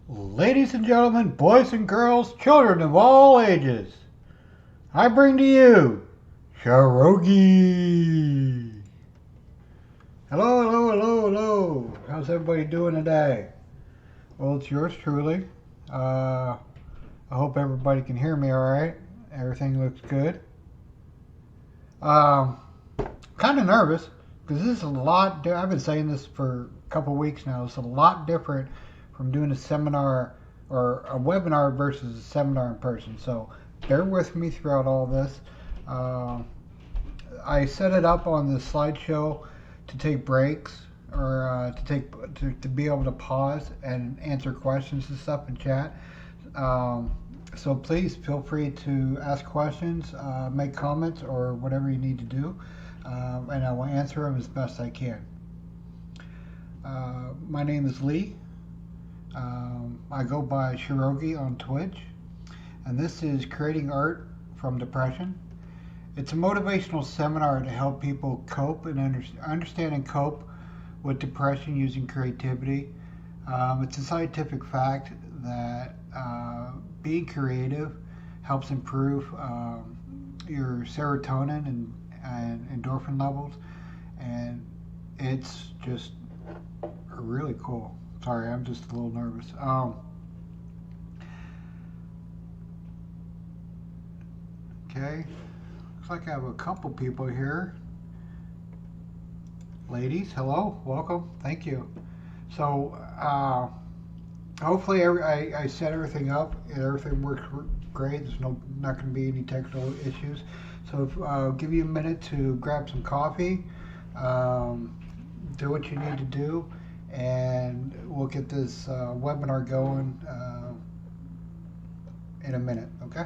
Ladies and gentlemen, boys and girls, children of all ages, I bring to you Sharogi. Hello, hello, hello, hello. How's everybody doing today? Well, it's yours truly. I hope everybody can hear me all right. Everything looks good. Um, Kind of nervous because this is a lot. I've been saying this for a couple weeks now. It's a lot different from doing a seminar or a webinar versus a seminar in person. So bear with me throughout all this. Uh, I set it up on the slideshow to take breaks or to be able to pause and answer questions and stuff in chat. Um, so please feel free to ask questions, make comments, or whatever you need to do, and I will answer them as best I can. My name is Lee. I go by Sharogi on Twitch, and this is Creating Art from Depression. It's a motivational seminar to help people cope and understand and cope with depression using creativity. It's a scientific fact that being creative helps improve your serotonin and endorphin levels, and it's just really cool. Sorry, I'm just a little nervous. Okay, looks like I have a couple people here. Ladies, hello, welcome, thank you. So, hopefully, I set everything up and everything works great. There's not going to be any technical issues. So, I'll give you a minute to grab some coffee, do what you need to do, and we'll get this webinar going in a minute, okay?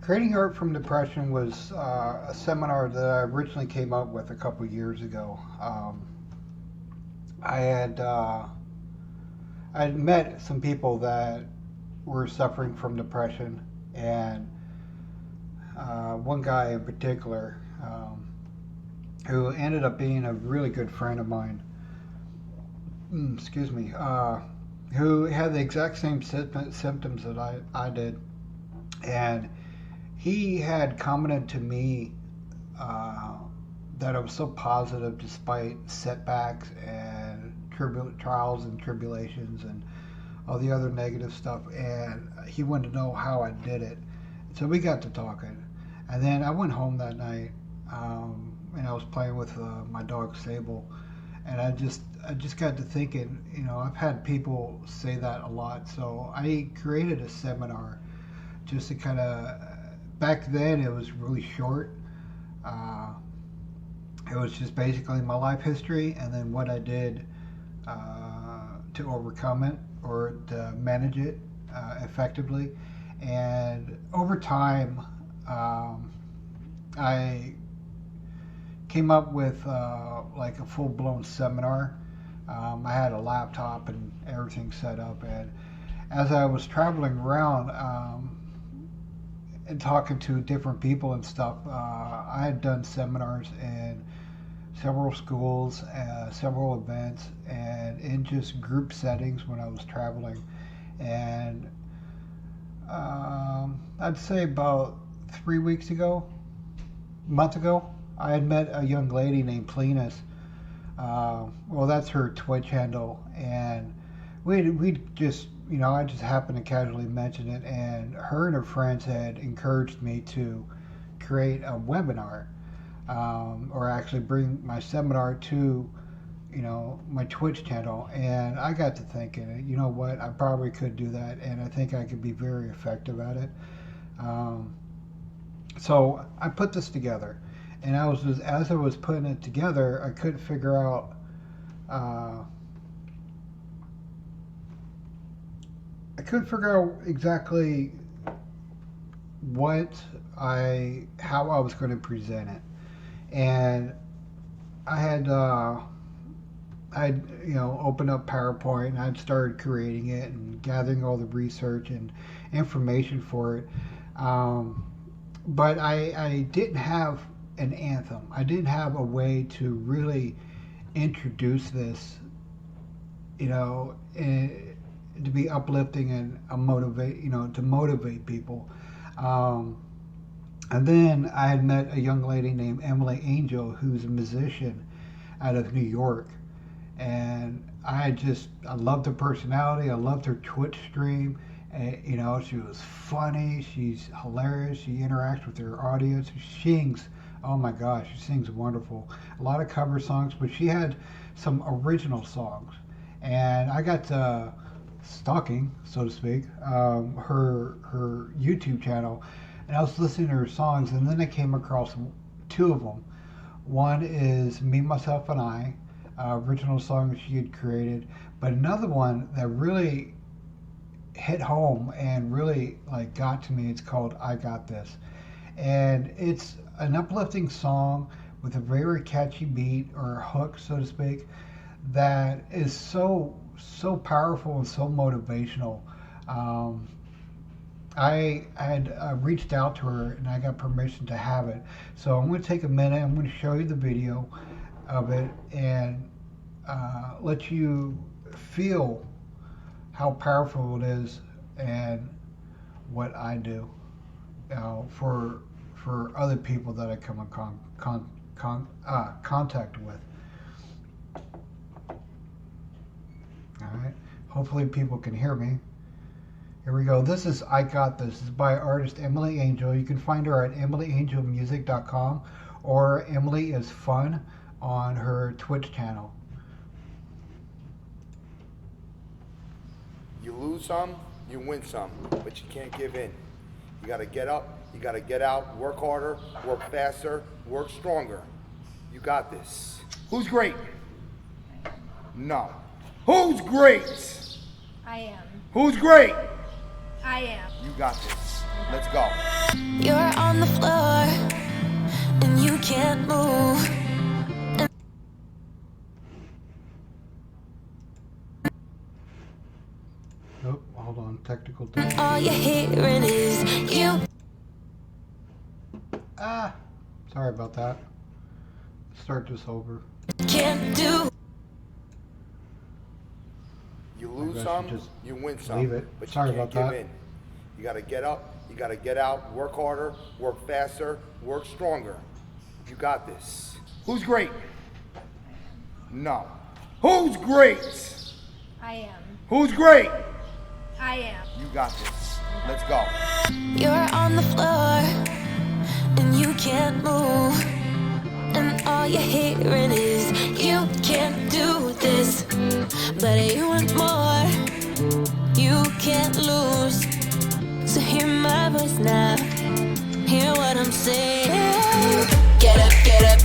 Creating Art from Depression was a seminar that I originally came up with a couple years ago. I had met some people that were suffering from depression, and one guy in particular who ended up being a really good friend of mine. Excuse me. Who had the exact same symptoms that I did, and he had commented to me that I was so positive despite setbacks and trials and tribulations and all the other negative stuff, and he wanted to know how I did it. So we got to talking, and then I went home that night, and I was playing with my dog Sable, and I just got to thinking, I've had people say that a lot, so I created a seminar just to kind of. Back then, it was really short. It was just basically my life history and then what I did to overcome it or to manage it effectively. And over time, I came up with like a full-blown seminar. I had a laptop and everything set up, and as I was traveling around and talking to different people and stuff, I had done seminars in several schools, several events, and in just group settings when I was traveling. And I'd say about 3 weeks ago, a month ago, I had met a young lady named Plenus. Well, that's her Twitch handle, and we just, I just happened to casually mention it, and her and her friends had encouraged me to create a webinar, or actually bring my seminar to, my Twitch channel. And I got to thinking, you know what, I probably could do that, and I think I could be very effective at it. So I put this together, and I was just, as I was putting it together, I couldn't figure out. I couldn't figure out exactly how I was going to present it, and I'd opened up PowerPoint and I'd started creating it and gathering all the research and information for it. But I didn't have an anthem. I didn't have a way to really introduce this, and to be uplifting and to motivate people. And then I had met a young lady named Emily Angel, who's a musician out of New York. And I loved her personality. I loved her Twitch stream. And, she was funny. She's hilarious. She interacts with her audience. She sings, oh my gosh, she sings wonderful. A lot of cover songs, but she had some original songs. And I got stalking, so to speak, her YouTube channel. And I was listening to her songs, and then I came across two of them. One is Me, Myself, and I, original song that she had created, but another one that really hit home and really got to me. It's called I Got This, and it's an uplifting song with a very catchy beat or hook, so to speak, that is so powerful and so motivational. I had reached out to her and I got permission to have it. So I'm going to take a minute. I'm going to show you the video of it and let you feel how powerful it is and what I do for other people that I come in contact with. All right. Hopefully people can hear me. Here we go. This is I Got This. This is by artist Emily Angel. You can find her at EmilyAngelMusic.com or Emily is Fun on her Twitch channel. You lose some, you win some, but you can't give in. You gotta get up, you gotta get out, work harder, work faster, work stronger. You got this. Who's great? No. Who's great? I am. Who's great? I am. You got this. Let's go. You're on the floor and you can't move. Oh, hold on, technical difficulty. All you're hearing is you. Sorry about that. Start this over. Can't do. You lose I some, should just you win some, leave it. but Sorry you can't about give that. in. You gotta get up, you gotta get out, work harder, work faster, work stronger. You got this. Who's great? No. Who's great? I am. Who's great? I am. You got this. Let's go. You're on the floor and you can't move. And all you're hearing is you can't do this. But you want more. You can't lose. So hear my voice now. Hear what I'm saying. Get up,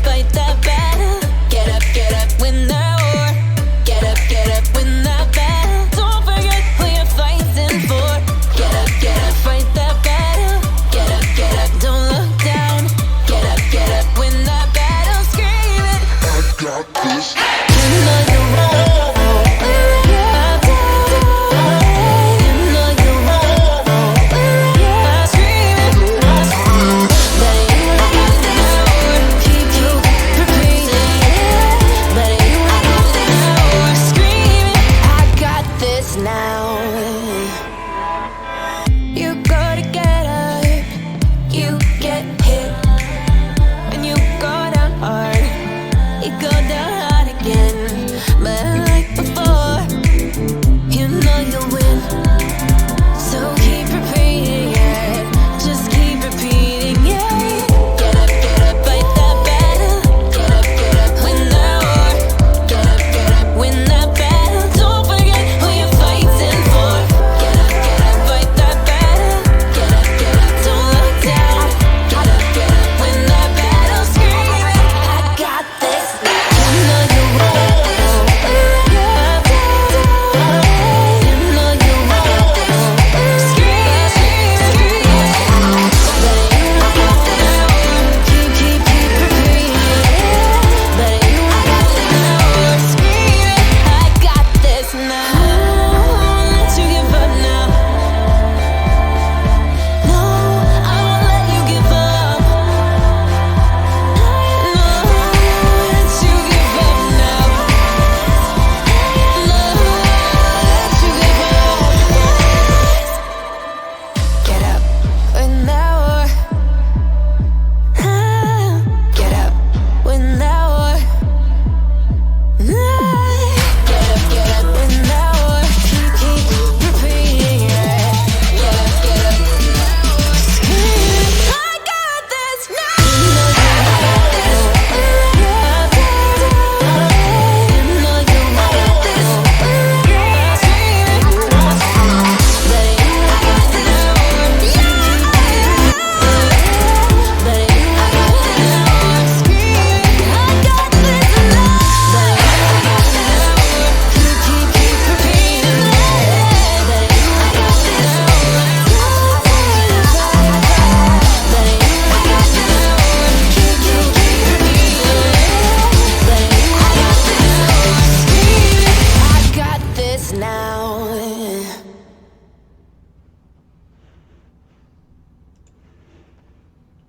fight that battle. Get up, win that war. Get up, win that battle. Don't forget who you're fighting for. Get up, fight that battle. Get up, don't look down. Get up, win that battle. Scream it. I got this. You know you're wrong. You know you're wrong. Scream it. But you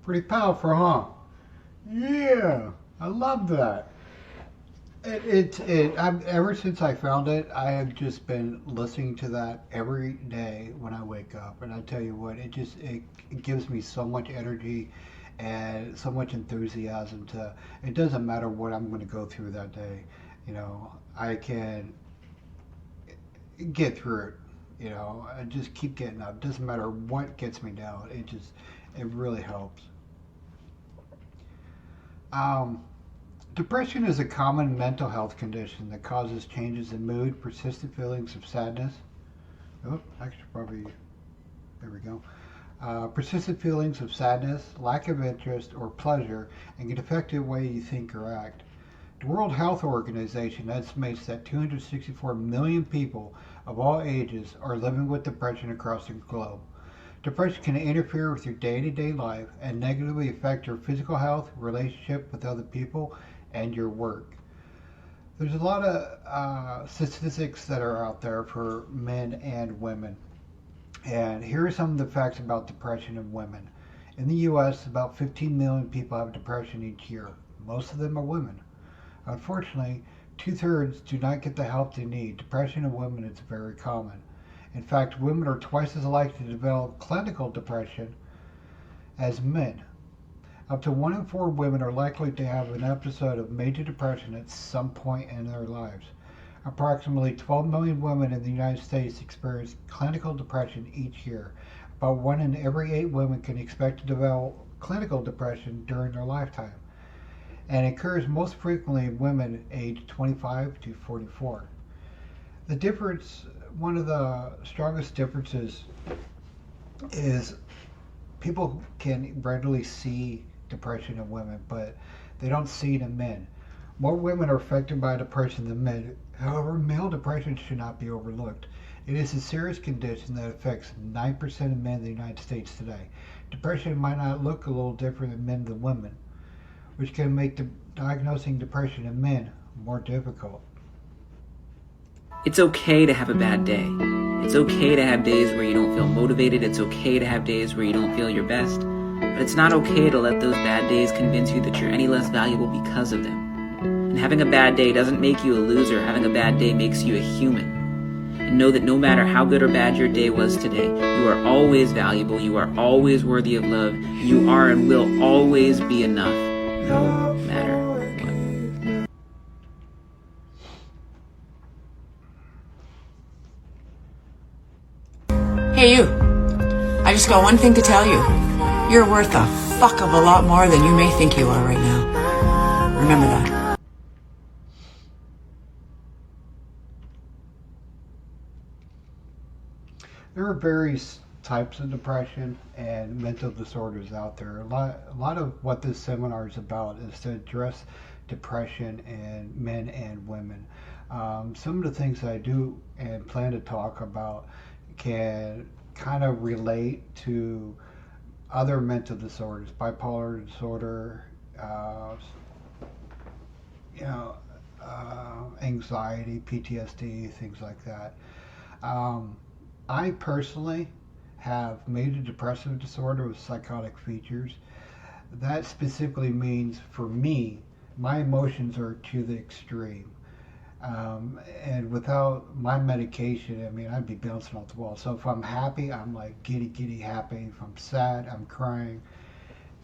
Pretty powerful, huh? Yeah, I love that. Ever since I found it, I have just been listening to that every day when I wake up, and I tell you what, it gives me so much energy and so much enthusiasm to. It doesn't matter what I'm going to go through that day, I can get through it. I just keep getting up. Doesn't matter what gets me down. It really helps. Um, Depression is a common mental health condition that causes changes in mood, persistent feelings of sadness. Oh, actually, probably, there we go. Persistent feelings of sadness, lack of interest, or pleasure, and can affect the way you think or act. The World Health Organization estimates that 264 million people of all ages are living with depression across the globe. Depression can interfere with your day-to-day life and negatively affect your physical health, relationship with other people, and your work. There's a lot of statistics that are out there for men and women. And here are some of the facts about depression in women. In the U.S., about 15 million people have depression each year. Most of them are women. Unfortunately, two-thirds do not get the help they need. Depression in women is very common. In fact, women are twice as likely to develop clinical depression as men. Up to 1 in 4 women are likely to have an episode of major depression at some point in their lives. Approximately 12 million women in the United States experience clinical depression each year. About 1 in every 8 women can expect to develop clinical depression during their lifetime, and it occurs most frequently in women aged 25 to 44. One of the strongest differences is people can readily see depression in women, but they don't see it in men. More women are affected by depression than men. However, male depression should not be overlooked. It is a serious condition that affects 9% of men in the United States today. Depression might not look a little different in men than women, which can make diagnosing depression in men more difficult. It's okay to have a bad day. It's okay to have days where you don't feel motivated. It's okay to have days where you don't feel your best. But it's not okay to let those bad days convince you that you're any less valuable because of them. And having a bad day doesn't make you a loser. Having a bad day makes you a human. And know that no matter how good or bad your day was today, you are always valuable. You are always worthy of love. You are and will always be enough, no matter what. Hey, you. I just got one thing to tell you. You're worth a fuck of a lot more than you may think you are right now. Remember that. There are various types of depression and mental disorders out there. A lot of what this seminar is about is to address depression in men and women. Some of the things that I do and plan to talk about can kind of relate to other mental disorders, bipolar disorder, anxiety, PTSD, things like that. I personally have major depressive disorder with psychotic features. That specifically means, for me, my emotions are to the extreme. And without my medication, I'd be bouncing off the wall. So if I'm happy, I'm like giddy happy. If I'm sad, I'm crying.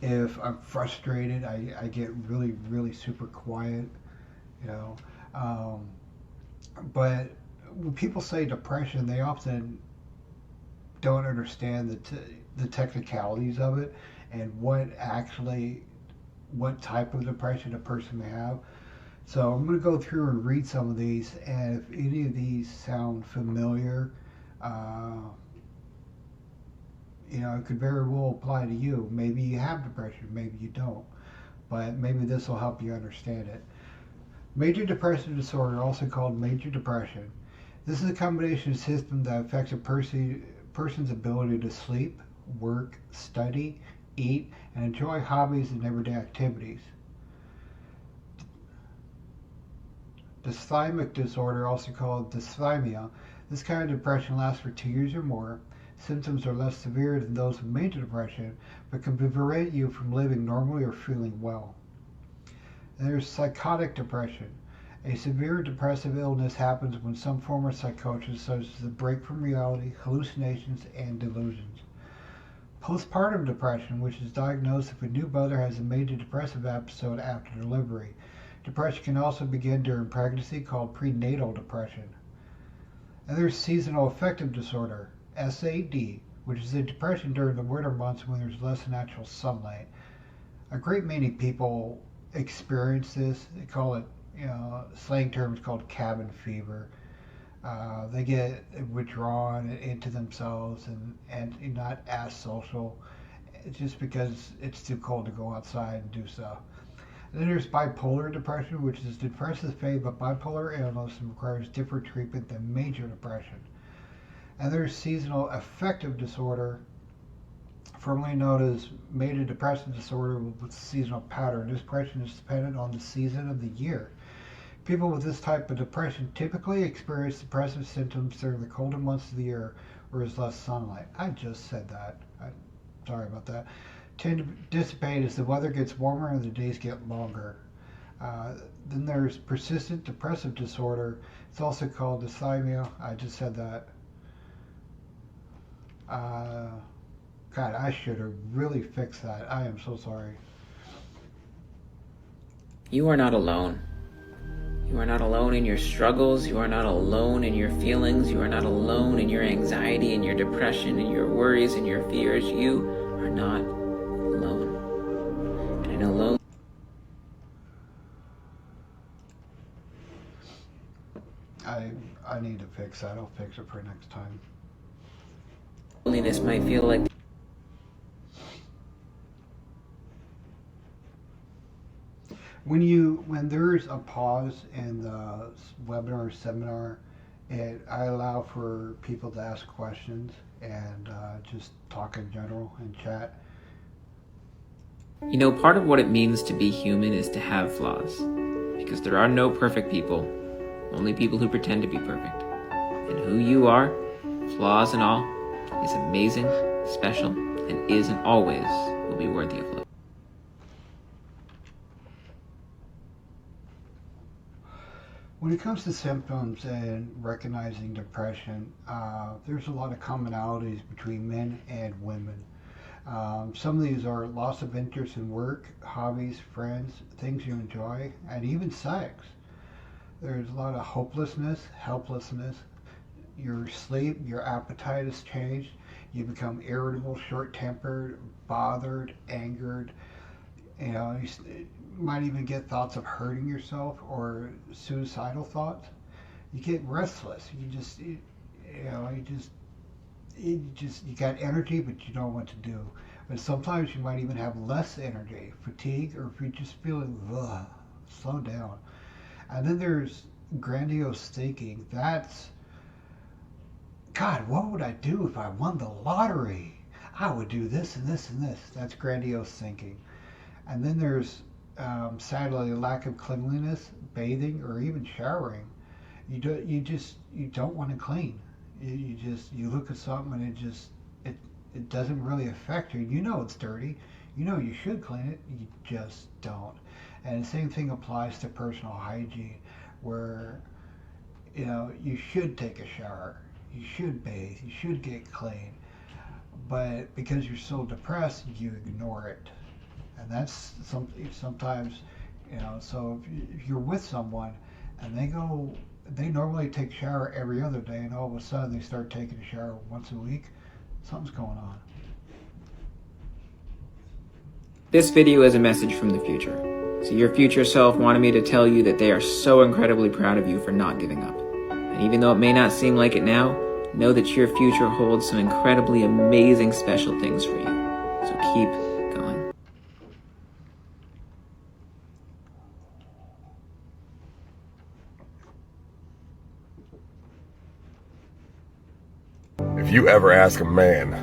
If I'm frustrated, I get really super quiet, But when people say depression, they often don't understand the technicalities of it and what type of depression a person may have. So I'm going to go through and read some of these, and if any of these sound familiar, it could very well apply to you. Maybe you have depression, maybe you don't, but maybe this will help you understand it. Major depressive disorder, also called major depression. This is a combination system that affects a person's ability to sleep, work, study, eat, and enjoy hobbies and everyday activities. Dysthymic disorder, also called dysthymia. This kind of depression lasts for 2 years or more. Symptoms are less severe than those of major depression, but can prevent you from living normally or feeling well. And there's psychotic depression. A severe depressive illness happens when some form of psychosis, such as a break from reality, hallucinations, and delusions. Postpartum depression, which is diagnosed if a new mother has a major depressive episode after delivery. Depression can also begin during pregnancy, called prenatal depression. And there's seasonal affective disorder, SAD, which is a depression during the winter months when there's less natural sunlight. A great many people experience this. They call it, slang terms called cabin fever. They get withdrawn into themselves and not as social, just because it's too cold to go outside and do stuff. And then there's bipolar depression, which is depressive phase of bipolar illness and requires different treatment than major depression. And there's seasonal affective disorder, formerly known as major depressive disorder with seasonal pattern. This depression is dependent on the season of the year. People with this type of depression typically experience depressive symptoms during the colder months of the year where there's less sunlight. I just said that. Sorry about that. Tend to dissipate as the weather gets warmer and the days get longer. Then there's persistent depressive disorder. It's also called dysthymia. I just said that. God, I should have really fixed that. I am so sorry. You are not alone. You are not alone in your struggles. You are not alone in your feelings. You are not alone in your anxiety and your depression and your worries and your fears. You are not alone. And I know I need to fix that. I'll fix it for next time. loneliness might feel like When there's a pause in the webinar or seminar, I allow for people to ask questions and just talk in general and chat. You know, part of what it means to be human is to have flaws. Because there are no perfect people, only people who pretend to be perfect. And who you are, flaws and all, is amazing, special, and is and always will be worthy of love. When it comes to symptoms and recognizing depression, there's a lot of commonalities between men and women. Some of these are loss of interest in work, hobbies, friends, things you enjoy, and even sex. There's a lot of hopelessness, helplessness. Your sleep, your appetite has changed. You become irritable, short-tempered, bothered, angered. You might even get thoughts of hurting yourself or suicidal thoughts. You get restless. You got energy, but you don't know what to do. But sometimes you might even have less energy, fatigue, or if you're just feeling slow down. And then there's grandiose thinking. That's, God, what would I do if I won the lottery? I would do this and this and this. That's grandiose thinking. And then there's sadly a lack of cleanliness, bathing, or even showering. You don't want to clean. You look at something and it doesn't really affect you. You know it's dirty. You know you should clean it. You just don't. And the same thing applies to personal hygiene, where you should take a shower, you should bathe, you should get clean, but because you're so depressed, you ignore it. And that's sometimes, so if you're with someone and they normally take a shower every other day, and all of a sudden they start taking a shower once a week, something's going on. This video is a message from the future. So your future self wanted me to tell you that they are so incredibly proud of you for not giving up. And even though it may not seem like it now, know that your future holds some incredibly amazing special things for you. So keep going. If you ever ask a man,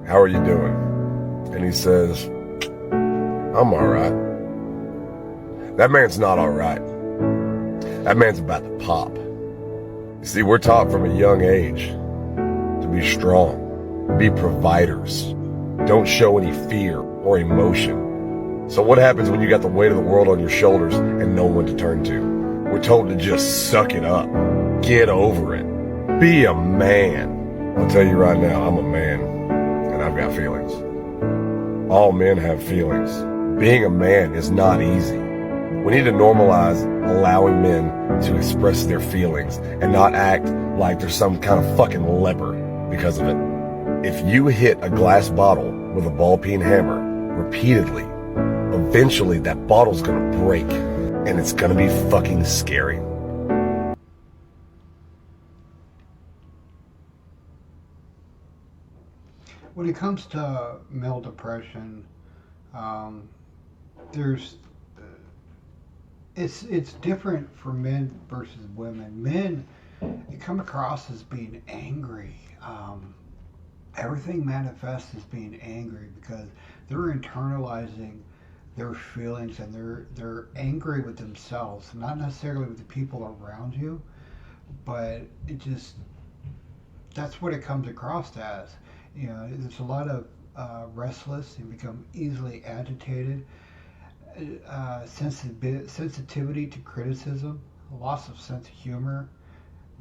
how are you doing? And he says, I'm all right. That man's not all right. That man's about to pop. You see, we're taught from a young age to be strong, Be providers. Don't show any fear or emotion. So what happens when you got the weight of the world on your shoulders and no one to turn to? We're told to just suck it up. Get over it. Be a man. I'll tell you right now, I'm a man, and I've got feelings. All men have feelings. Being a man is not easy. We need to normalize allowing men to express their feelings and not act like they're some kind of fucking leper because of it. If you hit a glass bottle with a ball-peen hammer repeatedly, eventually that bottle's gonna break, and it's gonna be fucking scary. When it comes to male depression, there's it's different for men versus women. Men, they come across as being angry. Everything manifests as being angry because they're internalizing their feelings, and they're angry with themselves, not necessarily with the people around you, but that's what it comes across as. You know, there's a lot of restless. You become easily agitated, sensitivity to criticism, loss of sense of humor,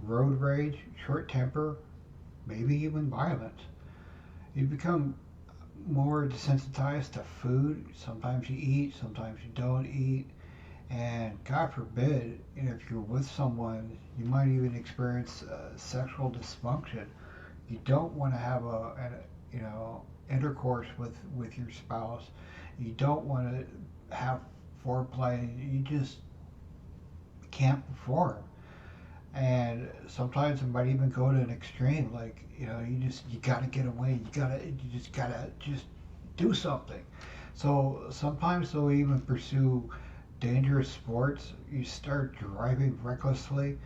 road rage, short temper, maybe even violence. You become more desensitized to food. Sometimes you eat, sometimes you don't eat. And God forbid, if you're with someone, you might even experience sexual dysfunction. You don't want to have intercourse with your spouse. You don't want to have foreplay. You just can't perform. And sometimes it might even go to an extreme, like, you gotta get away. You just gotta do something. So sometimes they'll even pursue dangerous sports. You start driving recklessly,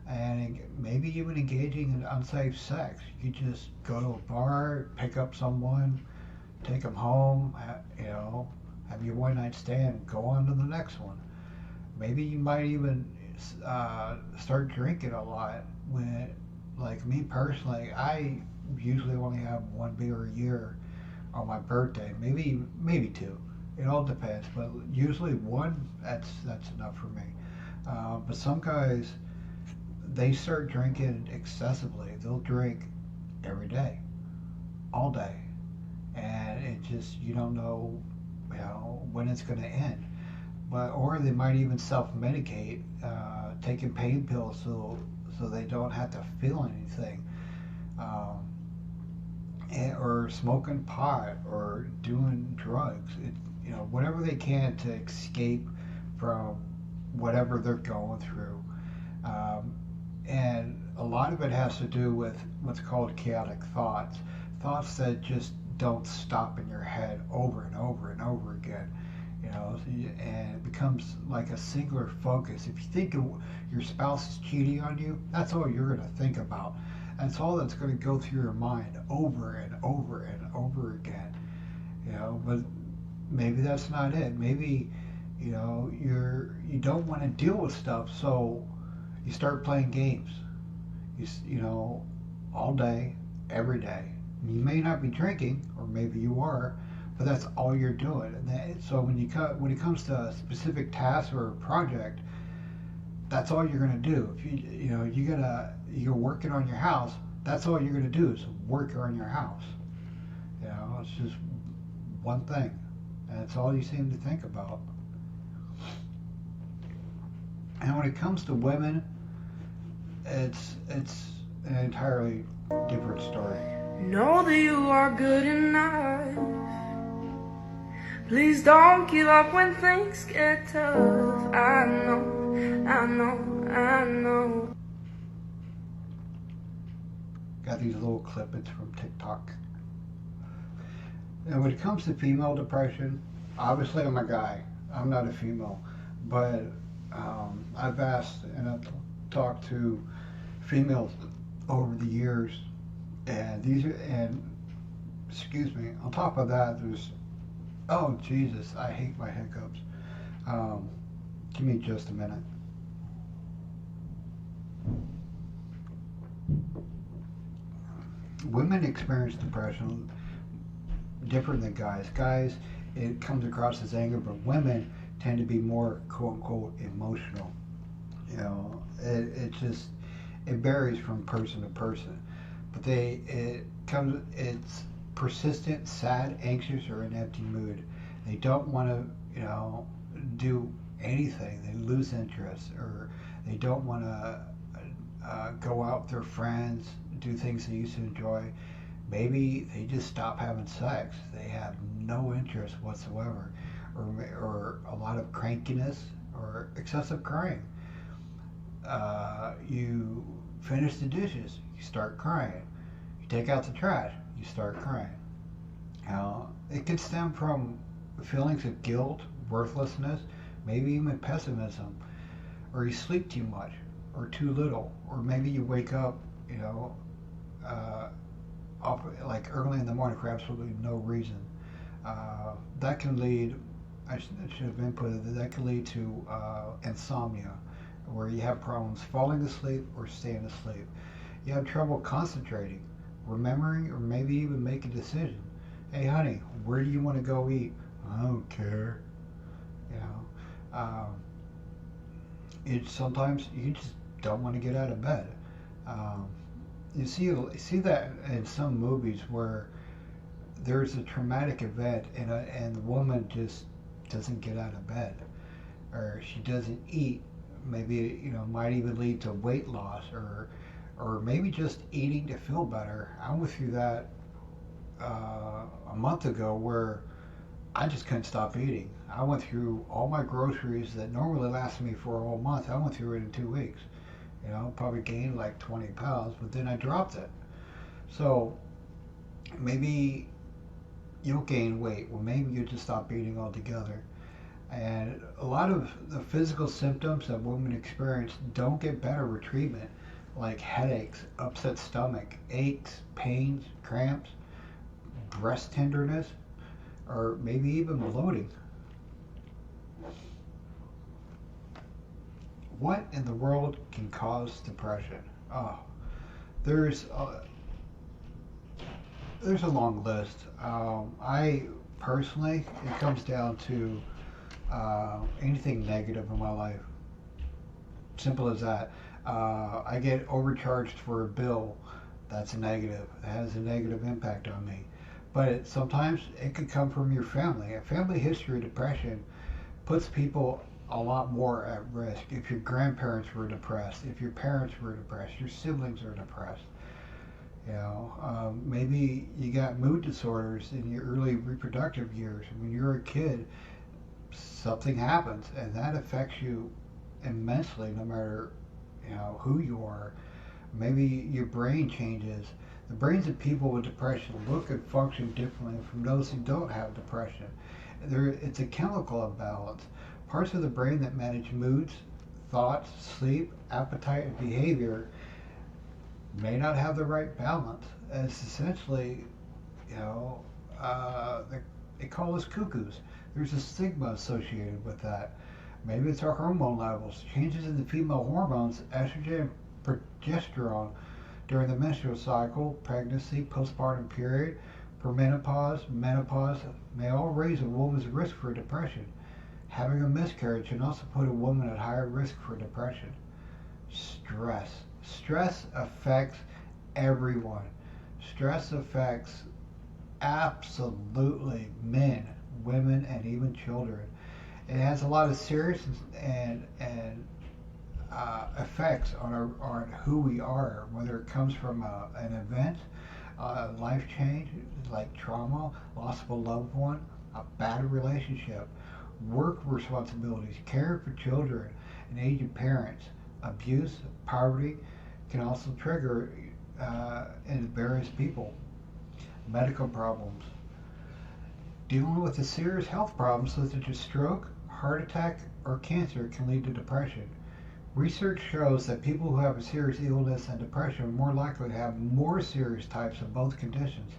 and maybe even engaging in unsafe sex. You just go to a bar, pick up someone, take them home, have your one night stand, go on to the next one. Maybe you might even start drinking a lot. When, like me personally, I usually only have one beer a year on my birthday, maybe two. It all depends, but usually one. That's enough for me. But some guys, they start drinking excessively. They'll drink every day, all day, and it just, you don't know, when it's going to end. Or they might even self-medicate, taking pain pills so they don't have to feel anything, or smoking pot or doing drugs. Whatever they can to escape from whatever they're going through. And a lot of it has to do with what's called chaotic thoughts that just don't stop in your head over and over and over again. And it becomes like a singular focus. If you think your spouse is cheating on you, that's all you're going to think about. That's all that's going to go through your mind over and over and over again. But maybe that's not it. Maybe, you don't want to deal with stuff, so you start playing games. All day, every day. You may not be drinking, or maybe you are, but that's all you're doing. So when it comes to a specific task or a project, that's all you're going to do. If you're working on your house, that's all you're going to do is work on your house. It's just one thing, and that's all you seem to think about. And when it comes to women, it's an entirely different story. Know that you are good enough. Please don't give up when things get tough. I know. Got these little clippings from TikTok. And when it comes to female depression, obviously I'm a guy. I'm not a female. But I've asked and I've talked to females over the years, and excuse me, on top of that, there's, oh Jesus, I hate my hiccups. Give me just a minute. Women experience depression different than guys. Guys, it comes across as anger, but women tend to be more quote unquote emotional. It varies from person to person. But it's persistent, sad, anxious, or an empty mood. They don't want to, do anything. They lose interest, or they don't want to go out with their friends, do things they used to enjoy. Maybe they just stop having sex. They have no interest whatsoever, or a lot of crankiness or excessive crying. You finish the dishes, you start crying. You take out the trash, you start crying. It can stem from feelings of guilt, worthlessness, maybe even pessimism, or you sleep too much or too little, or maybe you wake up, like early in the morning for absolutely no reason. That can lead, I should have inputted that can lead to insomnia, where you have problems falling asleep or staying asleep. You have trouble concentrating, remembering, or maybe even making a decision. Hey, honey, where do you want to go eat? I don't care. It's sometimes you just don't want to get out of bed. You see that in some movies where there's a traumatic event and the woman just doesn't get out of bed, or she doesn't eat. Maybe might even lead to weight loss, or maybe just eating to feel better. I went through that a month ago where I just couldn't stop eating. I went through all my groceries that normally lasted me for a whole month. I went through it in 2 weeks. Probably gained like 20 pounds, but then I dropped it. So maybe you'll gain weight. Well, maybe you just stop eating altogether. And a lot of the physical symptoms that women experience don't get better with treatment, like headaches, upset stomach, aches, pains, cramps, breast tenderness, or maybe even bloating. What in the world can cause depression? Oh, there's a long list. I personally, it comes down to anything negative in my life. Simple as that. I get overcharged for a bill. That's a negative. It has a negative impact on me. But sometimes it could come from your family. A family history of depression puts people a lot more at risk. If your grandparents were depressed, if your parents were depressed, your siblings are depressed. Maybe you got mood disorders in your early reproductive years. When you're a kid, something happens, and that affects you immensely, no matter who you are. Maybe your brain changes. The brains of people with depression look and function differently from those who don't have depression. It's a chemical imbalance. Parts of the brain that manage moods, thoughts, sleep, appetite, and behavior may not have the right balance. It's essentially, they call us cuckoos. There's a stigma associated with that. Maybe it's our hormone levels, changes in the female hormones, estrogen and progesterone during the menstrual cycle, pregnancy, postpartum period, perimenopause, menopause may all raise a woman's risk for depression. Having a miscarriage can also put a woman at higher risk for depression. Stress. Stress affects everyone. Stress affects absolutely men, women, and even children. It has a lot of serious and effects on who we are, whether it comes from an event, a life change like trauma, loss of a loved one, a bad relationship, work responsibilities, caring for children and aging parents, abuse, poverty can also trigger in various people. Medical problems. Dealing with a serious health problem such as stroke, heart attack, or cancer can lead to depression. Research shows that people who have a serious illness and depression are more likely to have more serious types of both conditions,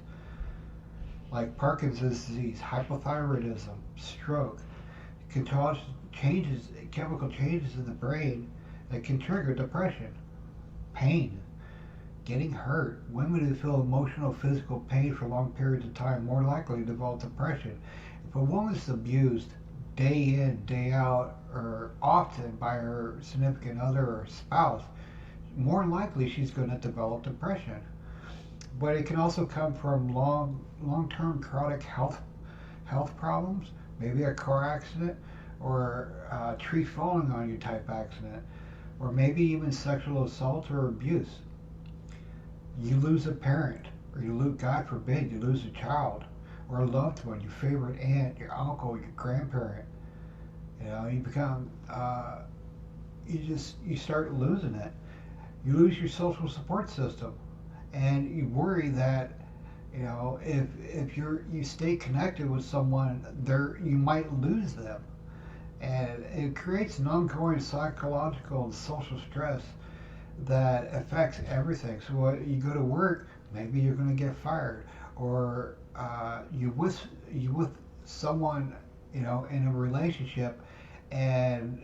like Parkinson's disease, hypothyroidism, stroke. Can cause chemical changes in the brain that can trigger depression. Pain. getting hurt. Women who feel emotional, physical pain for long periods of time more likely to develop depression. If a woman's abused day in, day out, or often by her significant other or spouse, more likely she's going to develop depression. But it can also come from long-term chronic health problems, maybe a car accident or a tree falling on you type accident, or maybe even sexual assault or abuse. You lose a parent, or you lose, God forbid, you lose a child or a loved one, your favorite aunt, your uncle, your grandparent. You become, you start losing it. You lose your social support system, and you worry that, if you stay connected with someone, you might lose them, and it creates an ongoing psychological and social stress that affects everything. So you go to work, maybe you're going to get fired, or you with someone, in a relationship, and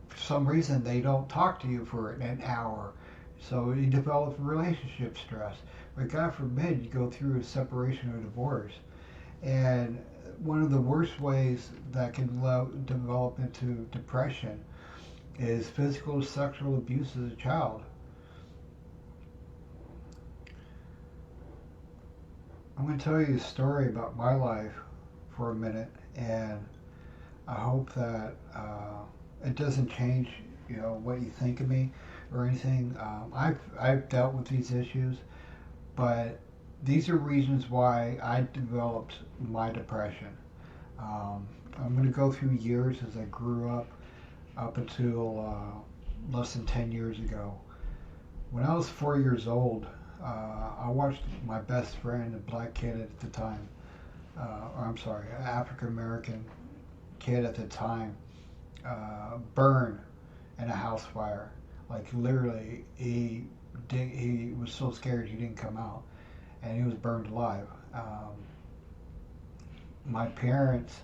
for some reason they don't talk to you for an hour, so you develop relationship stress. But God forbid you go through a separation or divorce, and one of the worst ways that can develop into depression is physical sexual abuse as a child. I'm going to tell you a story about my life for a minute, and I hope that it doesn't change, what you think of me or anything. I've dealt with these issues, but these are reasons why I developed my depression. I'm going to go through years as I grew up until less than 10 years ago. When I was 4 years old, I watched my best friend, a black kid at the time, an African American kid at the time, burn in a house fire. Like literally, he was so scared he didn't come out, and he was burned alive. My parents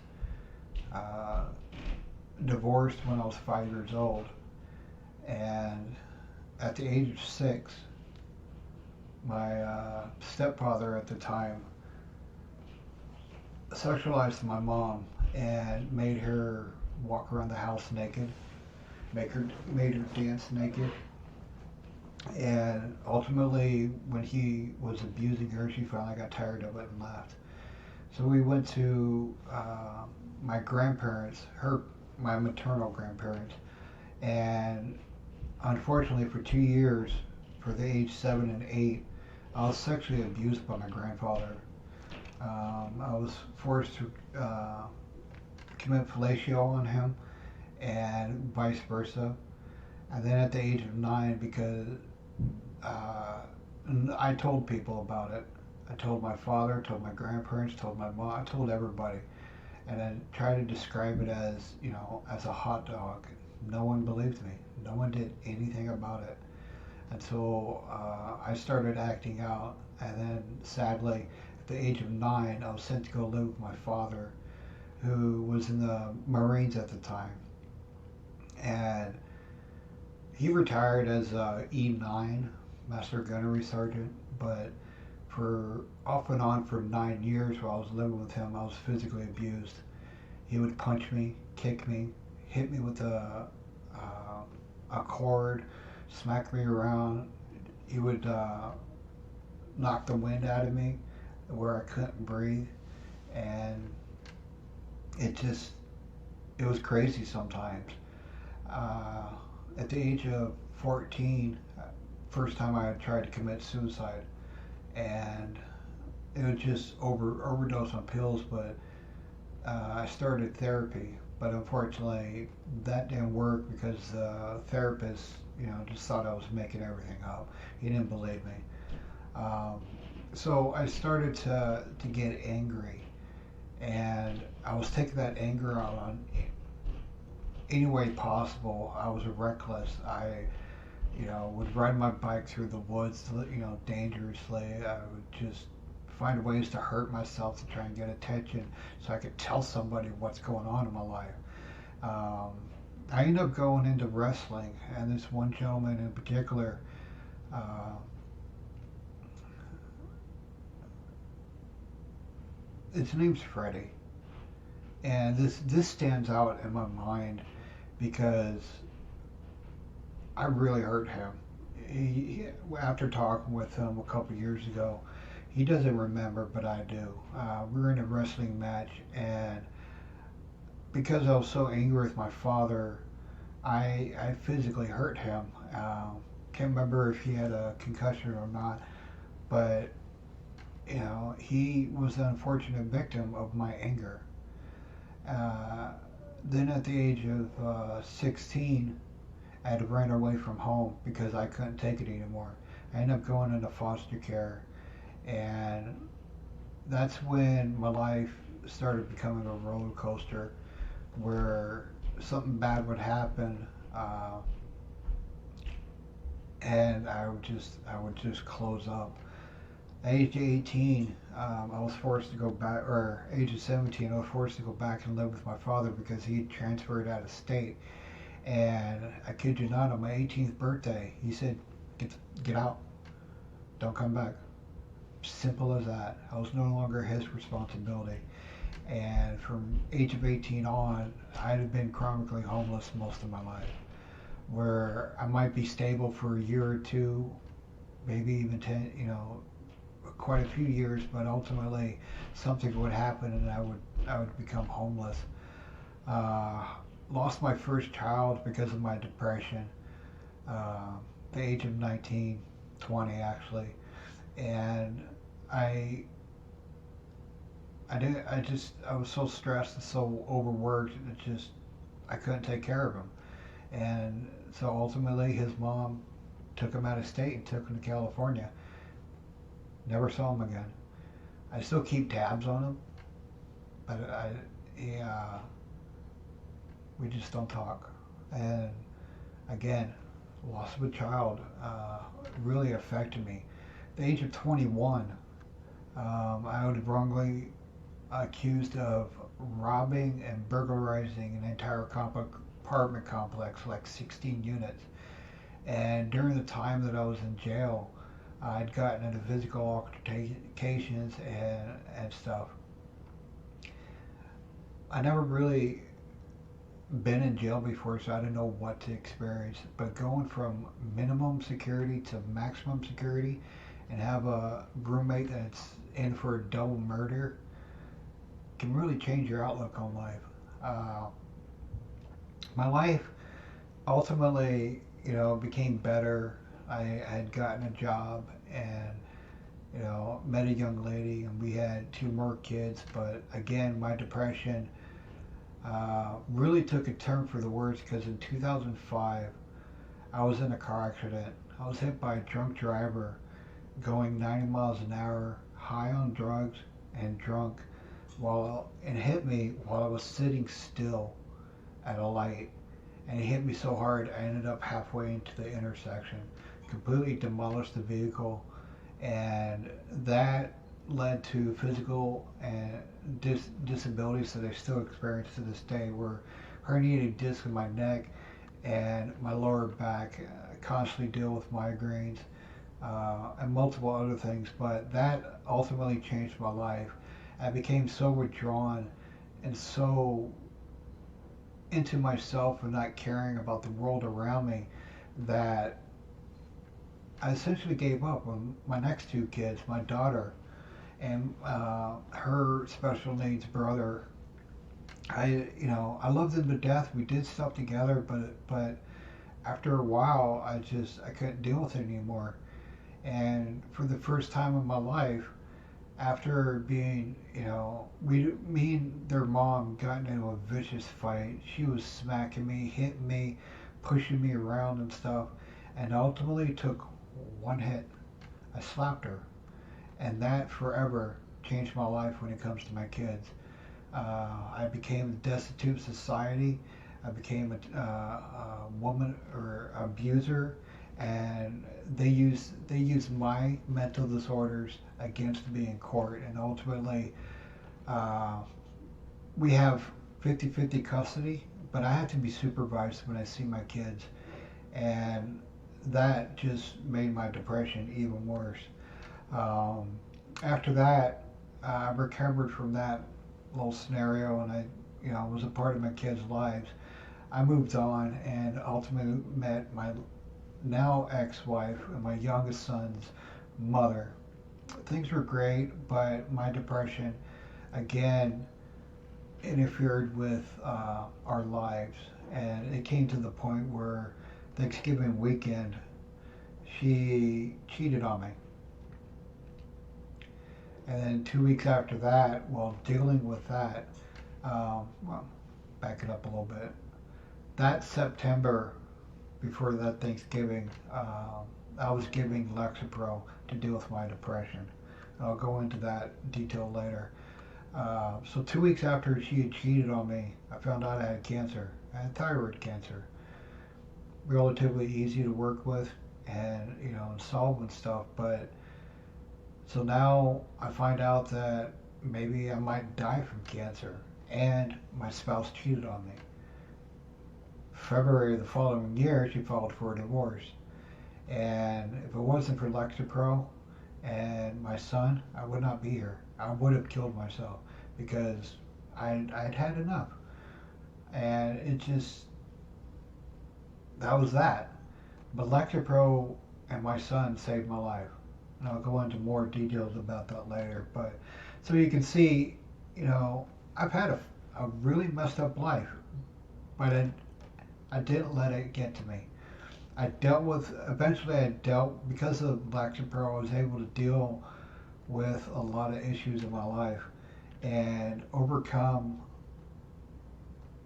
divorced when I was 5 years old, and at the age of 6, my stepfather at the time sexualized my mom and made her walk around the house naked, made her dance naked, and ultimately when he was abusing her, she finally got tired of it and left. So we went to my grandparents, my maternal grandparents, and unfortunately for 2 years, for the age 7 and 8, I was sexually abused by my grandfather. I was forced to commit fellatio on him, and vice versa. And then at the age of 9, because I told people about it. I told my father, told my grandparents, told my mom, I told everybody. And I tried to describe it as, as a hot dog. No one believed me. No one did anything about it until I started acting out. And then sadly, at the age of 9, I was sent to go live with my father, who was in the Marines at the time. And he retired as a E9, Master Gunnery Sergeant, but for off and on for 9 years while I was living with him, I was physically abused. He would punch me, kick me, hit me with a cord, smack me around. He would knock the wind out of me where I couldn't breathe, and it was crazy sometimes. At the age of 14, first time I tried to commit suicide, and it was just overdose on pills, but I started therapy, but unfortunately that didn't work because the therapist, just thought I was making everything up. He didn't believe me. So I started to get angry, and I was taking that anger out on any way possible. I was reckless. I would ride my bike through the woods, dangerously. I would just find ways to hurt myself to try and get attention so I could tell somebody what's going on in my life. I ended up going into wrestling, and this one gentleman in particular his name's Freddie, and this stands out in my mind because I really hurt him. After talking with him a couple years ago, he doesn't remember, but I do. We were in a wrestling match, and because I was so angry with my father, I physically hurt him. Can't remember if he had a concussion or not, but you know, he was the unfortunate victim of my anger. Then at the age of 16, I had to run away from home because I couldn't take it anymore. I ended up going into foster care, and that's when my life started becoming a roller coaster where something bad would happen, and I would just close up. At age 18, I was forced to go back, or age of 17, I was forced to go back and live with my father because he had transferred out of state. And I kid you not, on my 18th birthday, he said, get out, don't come back. Simple as that. I was no longer his responsibility. And from age of 18 on, I had been chronically homeless most of my life, where I might be stable for a year or two, maybe even 10, quite a few years, but ultimately something would happen and I would become homeless. Lost my first child because of my depression, the age of 19, 20 actually, and I was so stressed and so overworked that I couldn't take care of him, and so ultimately his mom took him out of state and took him to California. Never saw him again. I still keep tabs on him, but we just don't talk. And again, loss of a child really affected me. At the age of 21, I was wrongly accused of robbing and burglarizing an entire apartment complex, like 16 units. And during the time that I was in jail, I'd gotten into physical altercations and stuff. I never really been in jail before, so I didn't know what to experience. But going from minimum security to maximum security and have a roommate that's in for a double murder can really change your outlook on life. My life ultimately, became better. I had gotten a job and, met a young lady, and we had 2 more kids. But again, my depression really took a turn for the worse because in 2005, I was in a car accident. I was hit by a drunk driver going 90 miles an hour, high on drugs and drunk, and hit me while I was sitting still at a light. And he hit me so hard, I ended up halfway into the intersection, completely demolished the vehicle, and that led to physical and disabilities that I still experience to this day, where herniated disc in my neck and my lower back. I constantly deal with migraines and multiple other things, but that ultimately changed my life. I became so withdrawn and so into myself and not caring about the world around me that I essentially gave up on my next 2 kids, my daughter and her special needs brother. I loved them to death. We did stuff together, but after a while, I couldn't deal with it anymore. And for the first time in my life, after being, me and their mom got into a vicious fight. She was smacking me, hitting me, pushing me around and stuff, and ultimately took one hit. I slapped her, and that forever changed my life when it comes to my kids. I became a destitute society. I became a woman or abuser, and they use my mental disorders against me in court. And ultimately, we have 50-50 custody, but I have to be supervised when I see my kids, and that just made my depression even worse. After that, I recovered from that little scenario, and I, was a part of my kids' lives. I moved on and ultimately met my now ex-wife and my youngest son's mother. Things were great, but my depression again interfered with our lives, and it came to the point where Thanksgiving weekend she cheated on me. And then 2 weeks after that, while dealing with that, well, back it up a little bit. That September, before that Thanksgiving, I was giving Lexapro to deal with my depression. I'll go into that detail later. So 2 weeks after she had cheated on me, I found out I had cancer. I had thyroid cancer. Relatively easy to work with and, solve and stuff, but so now I find out that maybe I might die from cancer, and my spouse cheated on me. February of the following year, she filed for a divorce. And if it wasn't for Lexapro and my son, I would not be here. I would have killed myself because I'd had enough. And it just, that was that. But Lexapro and my son saved my life. And I'll go into more details about that later. But so you can see, I've had a really messed up life, but I didn't let it get to me. Eventually because of Lexapro, I was able to deal with a lot of issues in my life and overcome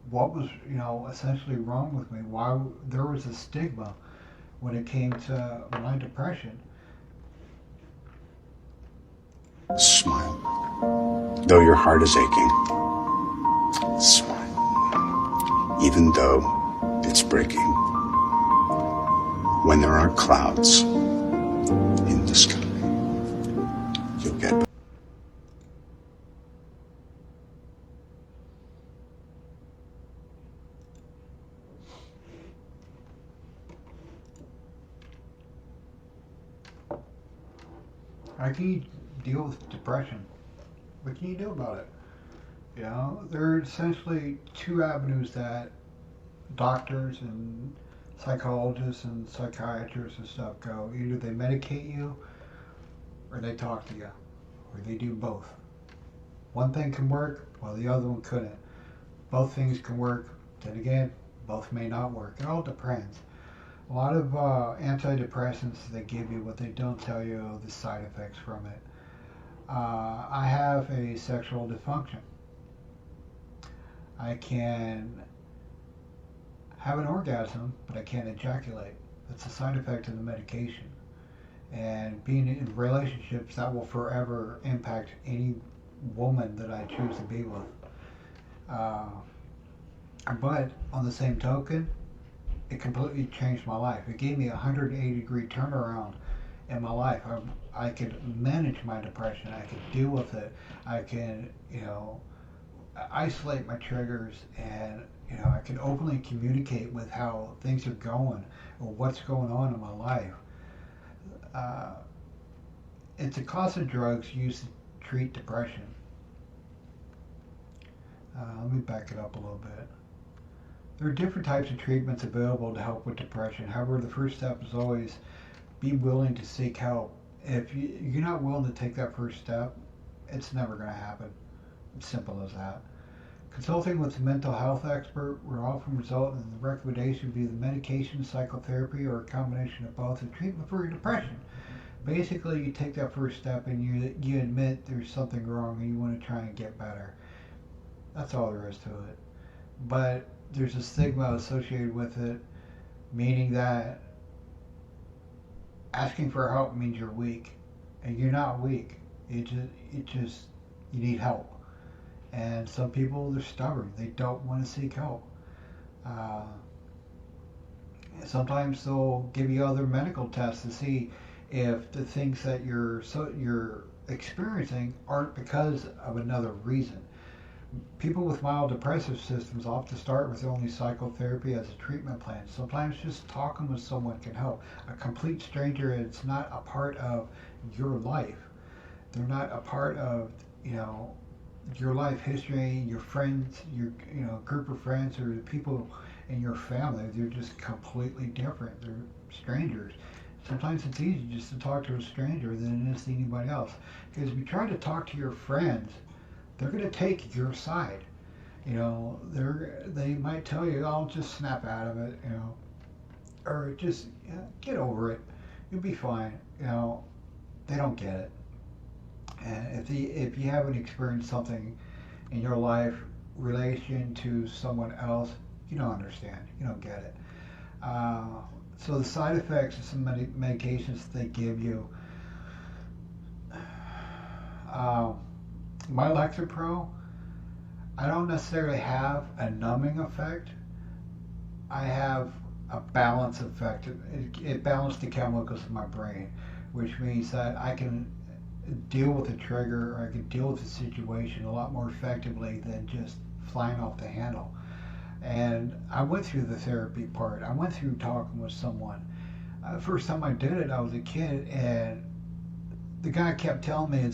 what was, essentially wrong with me. Why there was a stigma when it came to my depression. Smile. Though your heart is aching, smile. Even though it's breaking. When there are clouds in the sky, you'll get. How can you deal with depression? What can you do about it? There are essentially two avenues that doctors and psychologists and psychiatrists and stuff go. Either they medicate you or they talk to you, or they do both. One thing can work while the other one couldn't. Both things can work, then again, both may not work. It all depends. A lot of antidepressants, they give you, what they don't tell you are the side effects from it. I have a sexual dysfunction. I can have an orgasm, but I can't ejaculate. That's a side effect of the medication. And being in relationships, that will forever impact any woman that I choose to be with. But on the same token, it completely changed my life. It gave me a 180-degree turnaround in my life. I could manage my depression. I could deal with it. I can, isolate my triggers, and I can openly communicate with how things are going or what's going on in my life. It's a class of drugs used to treat depression. Let me back it up a little bit. There are different types of treatments available to help with depression. However, the first step is always be willing to seek help. If you're not willing to take that first step, it's never going to happen. It's simple as that. Consulting with a mental health expert will often result in the recommendation via the medication, psychotherapy, or a combination of both, and treatment for your depression. Basically, you take that first step and you admit there's something wrong and you want to try and get better. That's all there is to it. But there's a stigma associated with it, meaning that asking for help means you're weak, and you're not weak. You need help. And some people, they're stubborn. They don't want to seek help. Sometimes they'll give you other medical tests to see if the things that you're experiencing aren't because of another reason. People with mild depressive systems often start with only psychotherapy as a treatment plan. Sometimes just talking with someone can help. A complete stranger, it's not a part of your life. They're not a part of, your life history, your friends, your group of friends, or the people in your family, they're just completely different. They're strangers. Sometimes it's easier just to talk to a stranger than it is to anybody else. Because if you try to talk to your friends, they're going to take your side. They might tell you, "I'll just snap out of it," or just get over it. You'll be fine. They don't get it. And if you haven't experienced something in your life relation to someone else, you don't understand. You don't get it. So the side effects of some medications that they give you. My Lexapro, I don't necessarily have a numbing effect. I have a balance effect. It balances the chemicals in my brain, which means that I can deal with the trigger, or I can deal with the situation a lot more effectively than just flying off the handle. And I went through the therapy part. I went through talking with someone. First time I did it, I was a kid, and the guy kept telling me,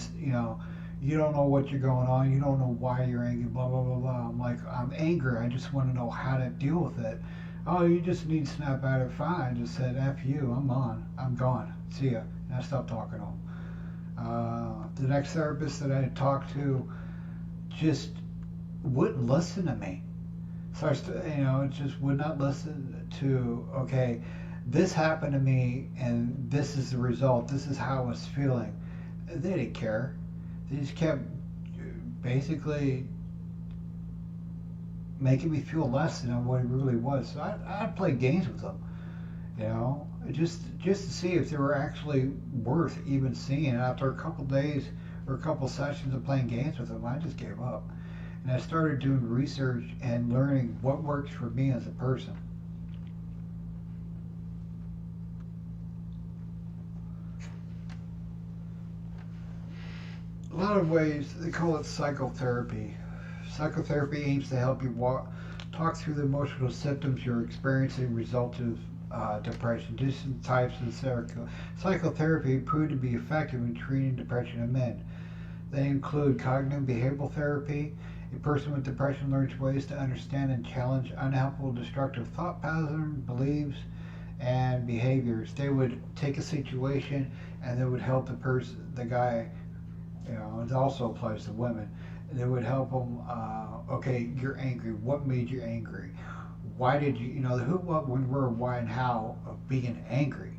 you don't know what you're going on, you don't know why you're angry, blah, blah, blah, blah. I'm like, I'm angry, I just want to know how to deal with it. "Oh, you just need to snap out of it." Fine. I just said, "F you, I'm gone, see ya." And I stopped talking to him. The next therapist that I talked to just wouldn't listen to me. So I just would not listen to, okay, this happened to me and this is the result. This is how I was feeling. They didn't care. They just kept basically making me feel less than what it really was. So I'd play games with them, just to see if they were actually worth even seeing. And after a couple days or a couple sessions of playing games with them, I just gave up. And I started doing research and learning what works for me as a person. A lot of ways, they call it psychotherapy. Psychotherapy aims to help you talk through the emotional symptoms you're experiencing resulting of depression. Different types of psychotherapy proved to be effective in treating depression in men. They include cognitive behavioral therapy. A person with depression learns ways to understand and challenge unhelpful, destructive thought patterns, beliefs, and behaviors. They would take a situation and they would help the guy, it also applies to women. They would help them, okay, you're angry. What made you angry? Why did you, the who, what, when, where, why, and how of being angry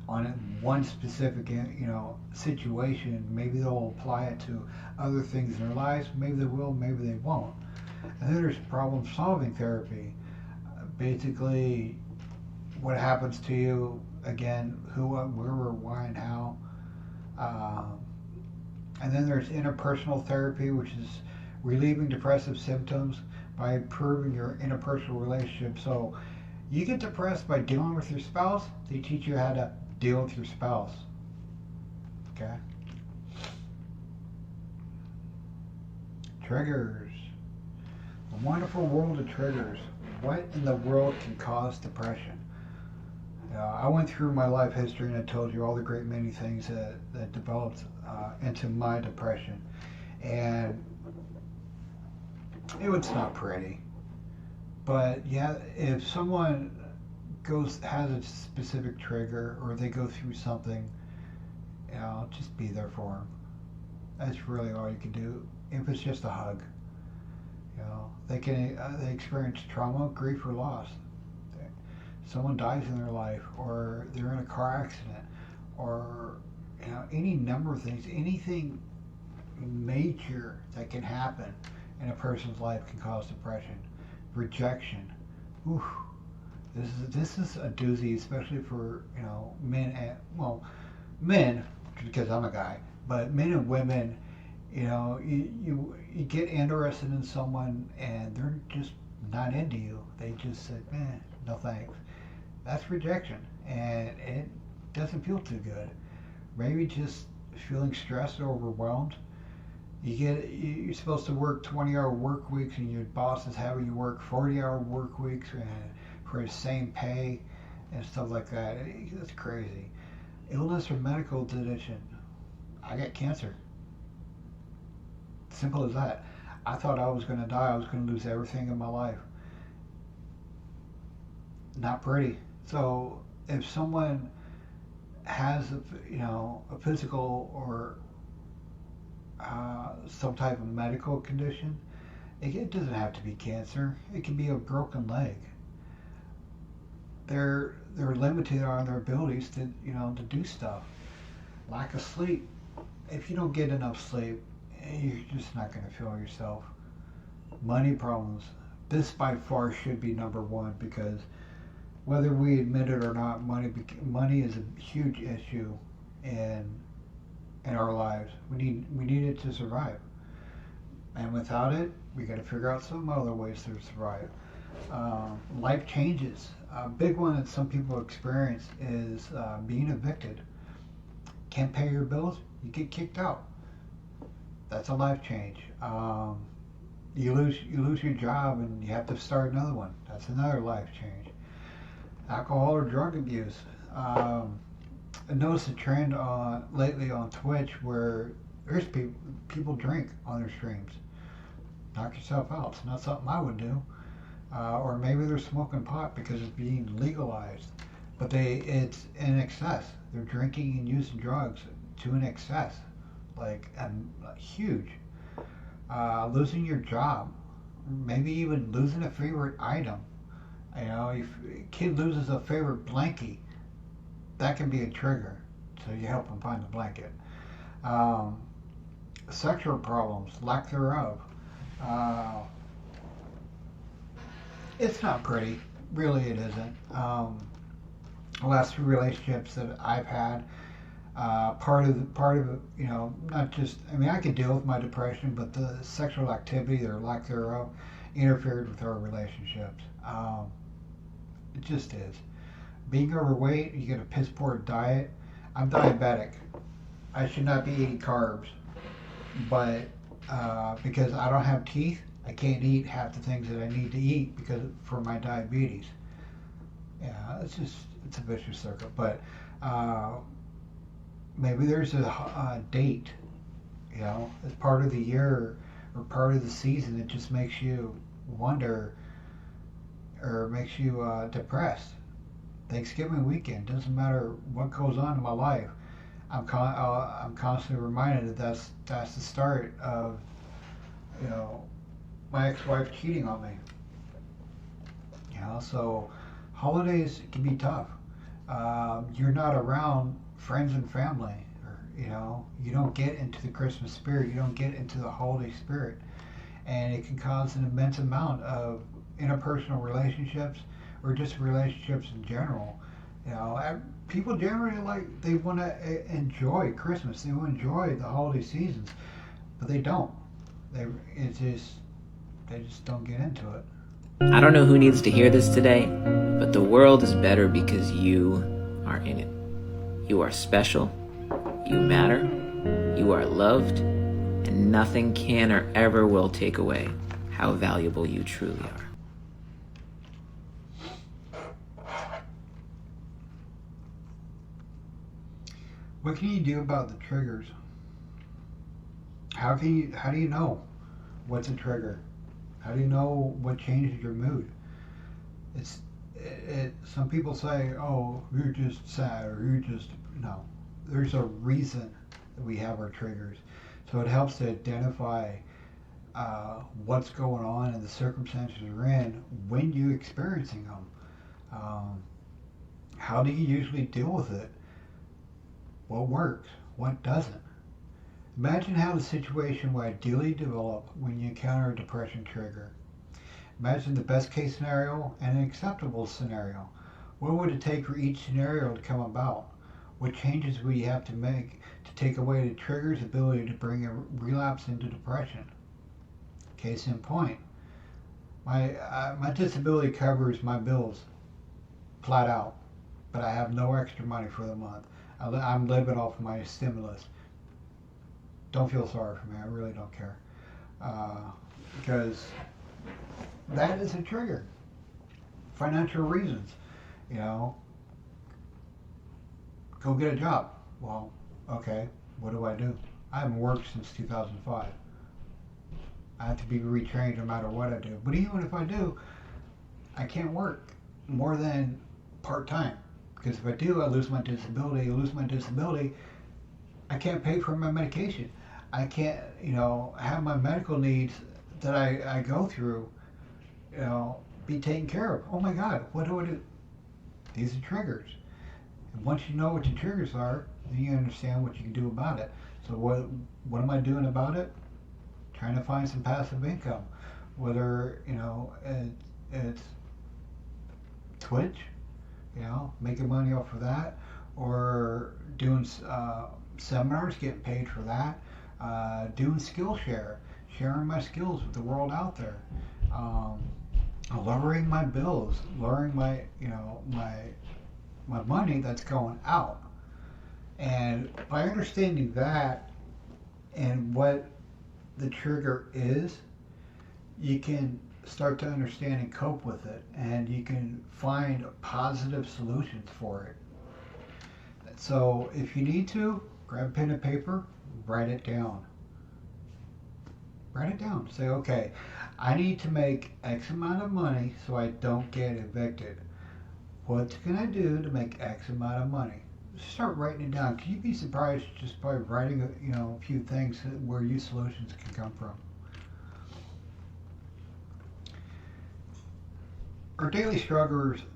on one specific, situation. Maybe they'll apply it to other things in their lives. Maybe they will, maybe they won't. And then there's problem-solving therapy. Basically, what happens to you, again, who, what, where, why, and how. And then there's interpersonal therapy, which is relieving depressive symptoms by improving your interpersonal relationship. So you get depressed by dealing with your spouse, they teach you how to deal with your spouse. Okay? Triggers. A wonderful world of triggers. What in the world can cause depression? I went through my life history and I told you all the great many things that developed into my depression. And it was not pretty. But yeah, if someone has a specific trigger or they go through something, just be there for them. That's really all you can do. If it's just a hug, they experience trauma, grief, or loss. Someone dies in their life, or they're in a car accident, or any number of things. Anything major that can happen in a person's life can cause depression. Rejection. Oof. This is a doozy, especially for men. Men, because I'm a guy, but men and women. You get interested in someone and they're just not into you. They just said, no thanks. That's rejection, and it doesn't feel too good. Maybe just feeling stressed or overwhelmed. You're supposed to work 20-hour work weeks, and your boss is having you work 40-hour work weeks and for the same pay and stuff like that. That's crazy. Illness or medical condition. I got cancer. Simple as that. I thought I was going to die. I was going to lose everything in my life. Not pretty. So if someone has a physical or some type of medical condition, it doesn't have to be cancer. It can be a broken leg. They're limited on their abilities to do stuff. Lack of sleep. If you don't get enough sleep, you're just not going to feel yourself. Money problems. This by far should be number one, because whether we admit it or not, money is a huge issue in our lives. We need it to survive, and without it, we got to figure out some other ways to survive. Life changes. A big one that some people experience is being evicted. Can't pay your bills, you get kicked out. That's a life change. You lose your job and you have to start another one. That's another life change. Alcohol or drug abuse. I noticed a trend lately on Twitch where there's people drink on their streams. Knock yourself out. It's not something I would do. Or maybe they're smoking pot because it's being legalized, but it's in excess. They're drinking and using drugs to an excess, like huge. Losing your job, maybe even losing a favorite item. If a kid loses a favorite blankie, that can be a trigger. So you help them find the blanket. Sexual problems, lack thereof. It's not pretty, really. It isn't. The last few relationships that I've had, part of not just. I mean, I could deal with my depression, but the sexual activity or lack thereof interfered with our relationships. It just is. Being overweight, you get a piss poor diet. I'm diabetic. I should not be eating carbs, but because I don't have teeth, I can't eat half the things that I need to eat for my diabetes. Yeah, it's a vicious circle. But maybe there's a date, as part of the year or part of the season that just makes you wonder or makes you depressed. Thanksgiving weekend, doesn't matter what goes on in my life, I'm constantly reminded that that's the start of my ex-wife cheating on me. So holidays can be tough. You're not around friends and family, or you don't get into the Christmas spirit, you don't get into the holiday spirit, and it can cause an immense amount of interpersonal relationships or just relationships in general. People generally they want to enjoy Christmas, they want to enjoy the holiday seasons, but they don't. They just don't get into it. I don't know who needs to hear this today, but the world is better because you are in it. You are special, you matter, you are loved, and nothing can or ever will take away how valuable you truly are. What can you do about the triggers? How do you know what's a trigger? How do you know what changes your mood? Some people say, oh, you're just sad, or you're just, no. There's a reason that we have our triggers. So it helps to identify what's going on and the circumstances you're in when you're experiencing them. How do you usually deal with it? What works? What doesn't? Imagine how the situation would ideally develop when you encounter a depression trigger. Imagine the best case scenario and an acceptable scenario. What would it take for each scenario to come about? What changes would you have to make to take away the trigger's ability to bring a relapse into depression? Case in point, my disability covers my bills flat out, but I have no extra money for the month. I'm living off my stimulus. Don't feel sorry for me. I really don't care. Because that is a trigger. Financial reasons. Go get a job. Well, okay. What do? I haven't worked since 2005. I have to be retrained no matter what I do. But even if I do, I can't work more than part-time. Because if I do, I lose my disability. I lose my disability, I can't pay for my medication. I can't, have my medical needs that I go through, be taken care of. Oh my God, what do I do? These are triggers. And once you know what your triggers are, then you understand what you can do about it. So what am I doing about it? Trying to find some passive income. Whether, it's Twitch, making money off of that, or doing seminars, getting paid for that, doing Skillshare, sharing my skills with the world out there, lowering my bills, lowering my my money that's going out. And by understanding that and what the trigger is, you can start to understand and cope with it, and you can find positive solutions for it. So if you need to, grab a pen and paper, write it down. Write it down. Say, okay, I need to make X amount of money so I don't get evicted. What can I do to make X amount of money? Start writing it down. Can you be surprised just by writing a few things where your solutions can come from? Our daily struggles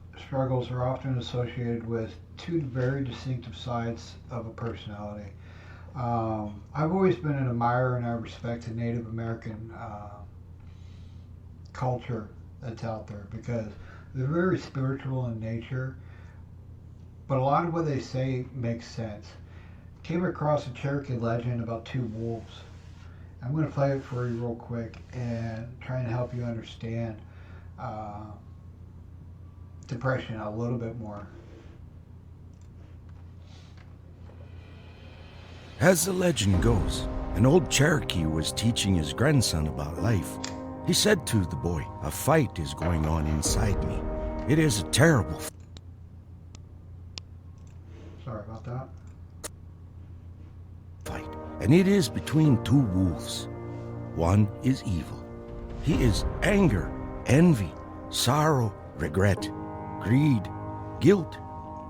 are often associated with two very distinctive sides of a personality. I've always been an admirer and I respect the Native American culture that's out there because they're very spiritual in nature, but a lot of what they say makes sense. Came across a Cherokee legend about two wolves. I'm going to play it for you real quick and try and help you understand depression a little bit more. As the legend goes, an old Cherokee was teaching his grandson about life. He said to the boy, "A fight is going on inside me. It is a terrible Sorry about that. fight, and it is between two wolves. One is evil. He is anger, envy, sorrow, regret, greed, guilt,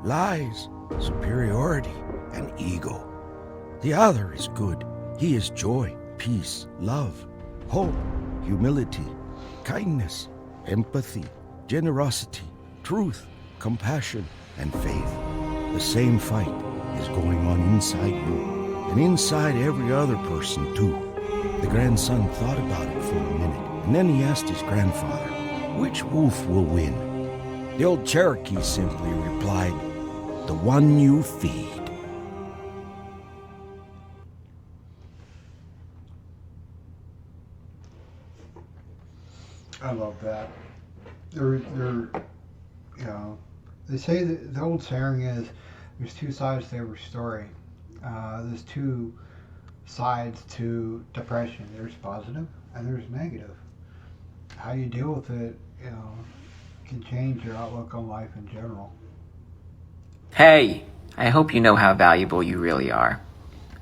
lies, superiority, and ego. The other is good. He is joy, peace, love, hope, humility, kindness, empathy, generosity, truth, compassion, and faith. The same fight is going on inside you, and inside every other person too. The grandson thought about it for a minute, and then he asked his grandfather, which wolf will win? The old Cherokee simply replied, the one you feed. I love that. They say that the old saying is there's two sides to every story. There's two sides to depression. There's positive and there's negative. How you deal with it, can change your outlook on life in general. Hey, I hope you know how valuable you really are,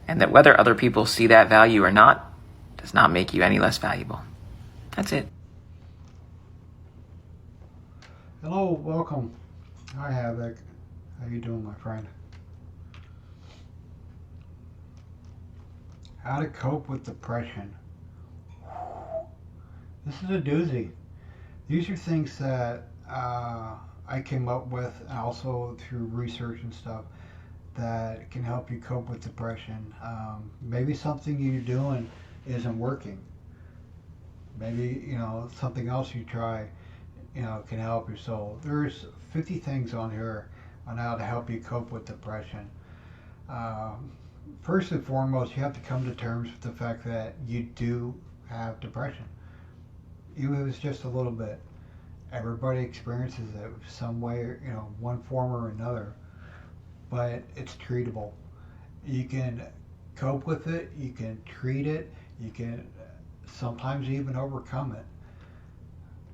and that whether other people see that value or not does not make you any less valuable. That's it. Hello, welcome. Hi, Havoc. How you doing, my friend? How to cope with depression. This is a doozy. These are things that I came up with, and also through research and stuff, that can help you cope with depression. Maybe something you're doing isn't working. Maybe, something else you try, can help you. So there's 50 things on here on how to help you cope with depression. First and foremost, you have to come to terms with the fact that you do have depression. Even if it's just a little bit. Everybody experiences it some way, one form or another. But it's treatable. You can cope with it, you can treat it, you can sometimes even overcome it.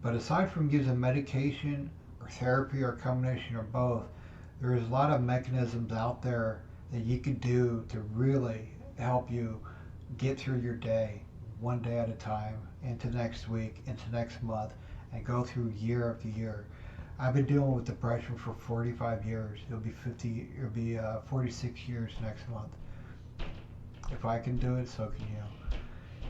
But aside from using medication or therapy or a combination of both, there's a lot of mechanisms out there that you can do to really help you get through your day one day at a time, into next week, into next month, and go through year after year. I've been dealing with depression for 45 years. It'll be 46 years next month. If I can do it, so can you.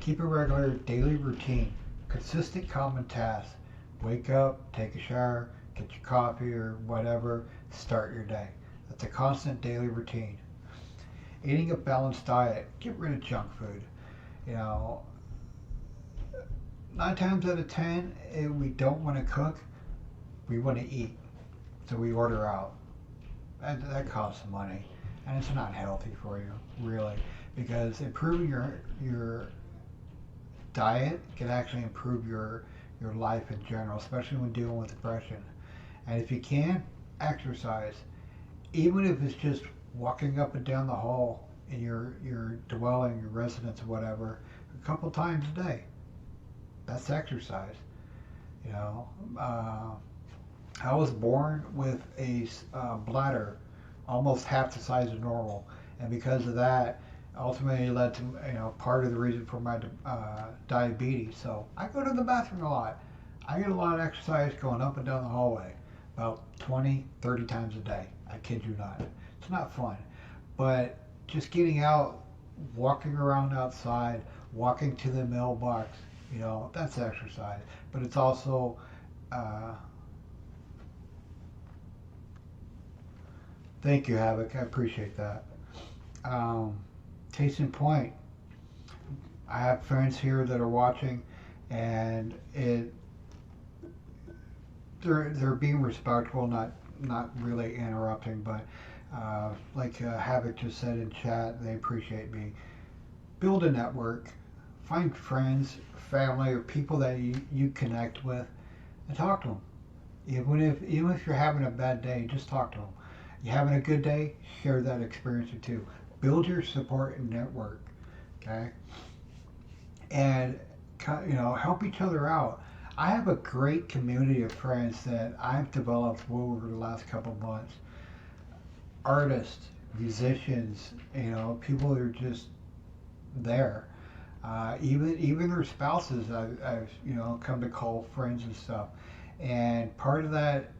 Keep a regular daily routine, consistent common tasks. Wake up, take a shower, get your coffee or whatever, start your day. That's a constant daily routine. Eating a balanced diet, get rid of junk food. 9 times out of 10, if we don't want to cook, we want to eat. So we order out. That costs money. And it's not healthy for you, really. Because improving your diet can actually improve your life in general, especially when dealing with depression. And if you can, exercise. Even if it's just walking up and down the hall in your dwelling, your residence or whatever, a couple times a day. That's exercise. I was born with a bladder almost half the size of normal, and because of that, ultimately led to part of the reason for my diabetes. So I go to the bathroom a lot. I get a lot of exercise going up and down the hallway, about 20, 30 times a day. I kid you not. It's not fun, but just getting out, walking around outside, walking to the mailbox, that's exercise. But it's also thank you, Havoc. I appreciate that. Case in point, I have friends here that are watching, and they're being respectful, not really interrupting, but like Havoc just said in chat, they appreciate me. Build a network, find friends, family, or people that you connect with, and talk to them. Even if you're having a bad day, just talk to them. You're having a good day, share that experience too. Build your support and network, okay? And help each other out. I have a great community of friends that I've developed over the last couple months. Artists, musicians, people that are just there. Even their spouses, I've come to call friends and stuff. And part of that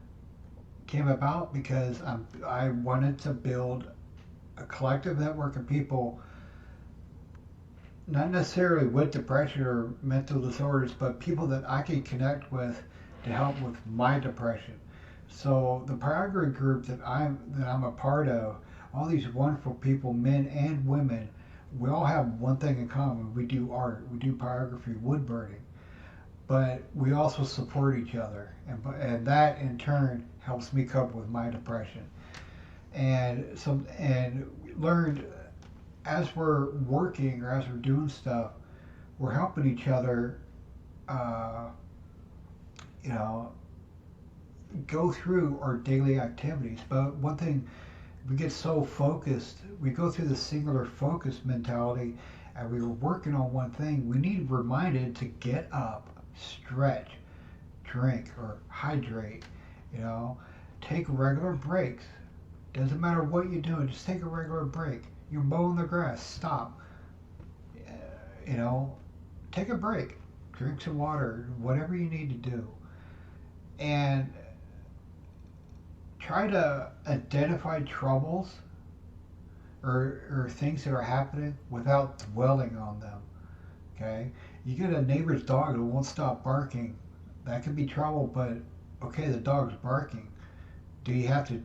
came about because I wanted to build a collective network of people, not necessarily with depression or mental disorders, but people that I can connect with to help with my depression. So the Pyagri group that I'm a part of, all these wonderful people, men and women, we all have one thing in common. We do art, we do pyrography, wood burning, but we also support each other, and that in turn helps me cope with my depression. And learned as we're working or as we're doing stuff, we're helping each other, go through our daily activities. But one thing, we get so focused, we go through the singular focus mentality, and we were working on one thing. We need reminded to get up, stretch, drink, or hydrate, take regular breaks. Doesn't matter what you're doing, just take a regular break. You're mowing the grass, stop. Take a break, drink some water, whatever you need to do. And try to identify troubles or things that are happening without dwelling on them, okay? You get a neighbor's dog that won't stop barking, that could be trouble, but okay, the dog's barking. Do you have to,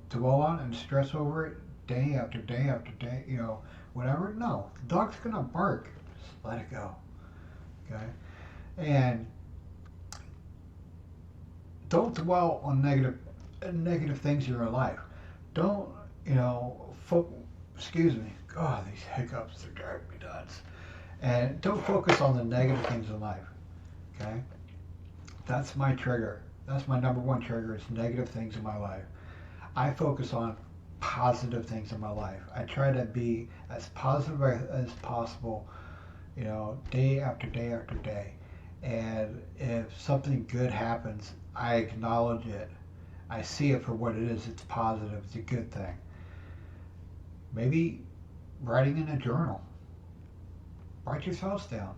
dwell on it and stress over it day after day after day, whatever? No, the dog's gonna bark. Just let it go, okay? And don't dwell on negative things in your life. Don't, excuse me. God, these hiccups, they're driving me nuts. And don't focus on the negative things in life, okay? That's my trigger. That's my number one trigger, is negative things in my life. I focus on positive things in my life. I try to be as positive as possible, day after day after day. And if something good happens, I acknowledge it. I see it for what it is. It's positive. It's a good thing. Maybe writing in a journal. Write your thoughts down.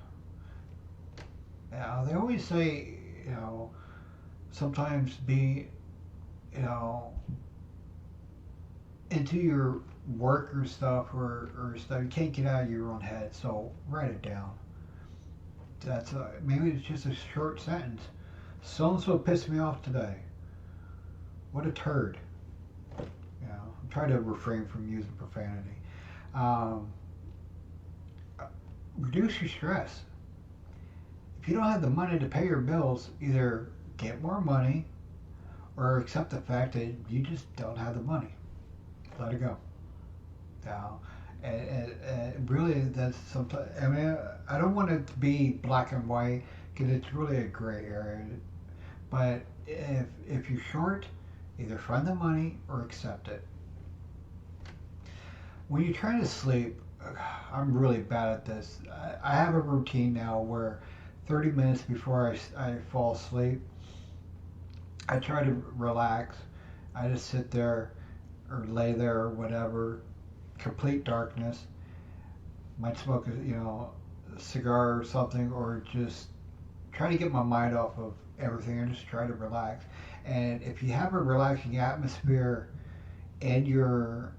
They always say, sometimes be, into your work or stuff or stuff, you can't get out of your own head. So write it down. That's maybe it's just a short sentence. So and so pissed me off today. What a turd. I'm trying to refrain from using profanity. Reduce your stress. If you don't have the money to pay your bills, either get more money or accept the fact that you just don't have the money. Let it go. And really, that's sometimes. I mean, I don't want it to be black and white because it's really a gray area. But if you're short, either find the money or accept it. When you're trying to sleep, I'm really bad at this. I have a routine now where 30 minutes before I fall asleep, I try to relax. I just sit there or lay there or whatever, complete darkness. Might smoke a cigar or something, or just try to get my mind off of everything and just try to relax. And if you have a relaxing atmosphere in your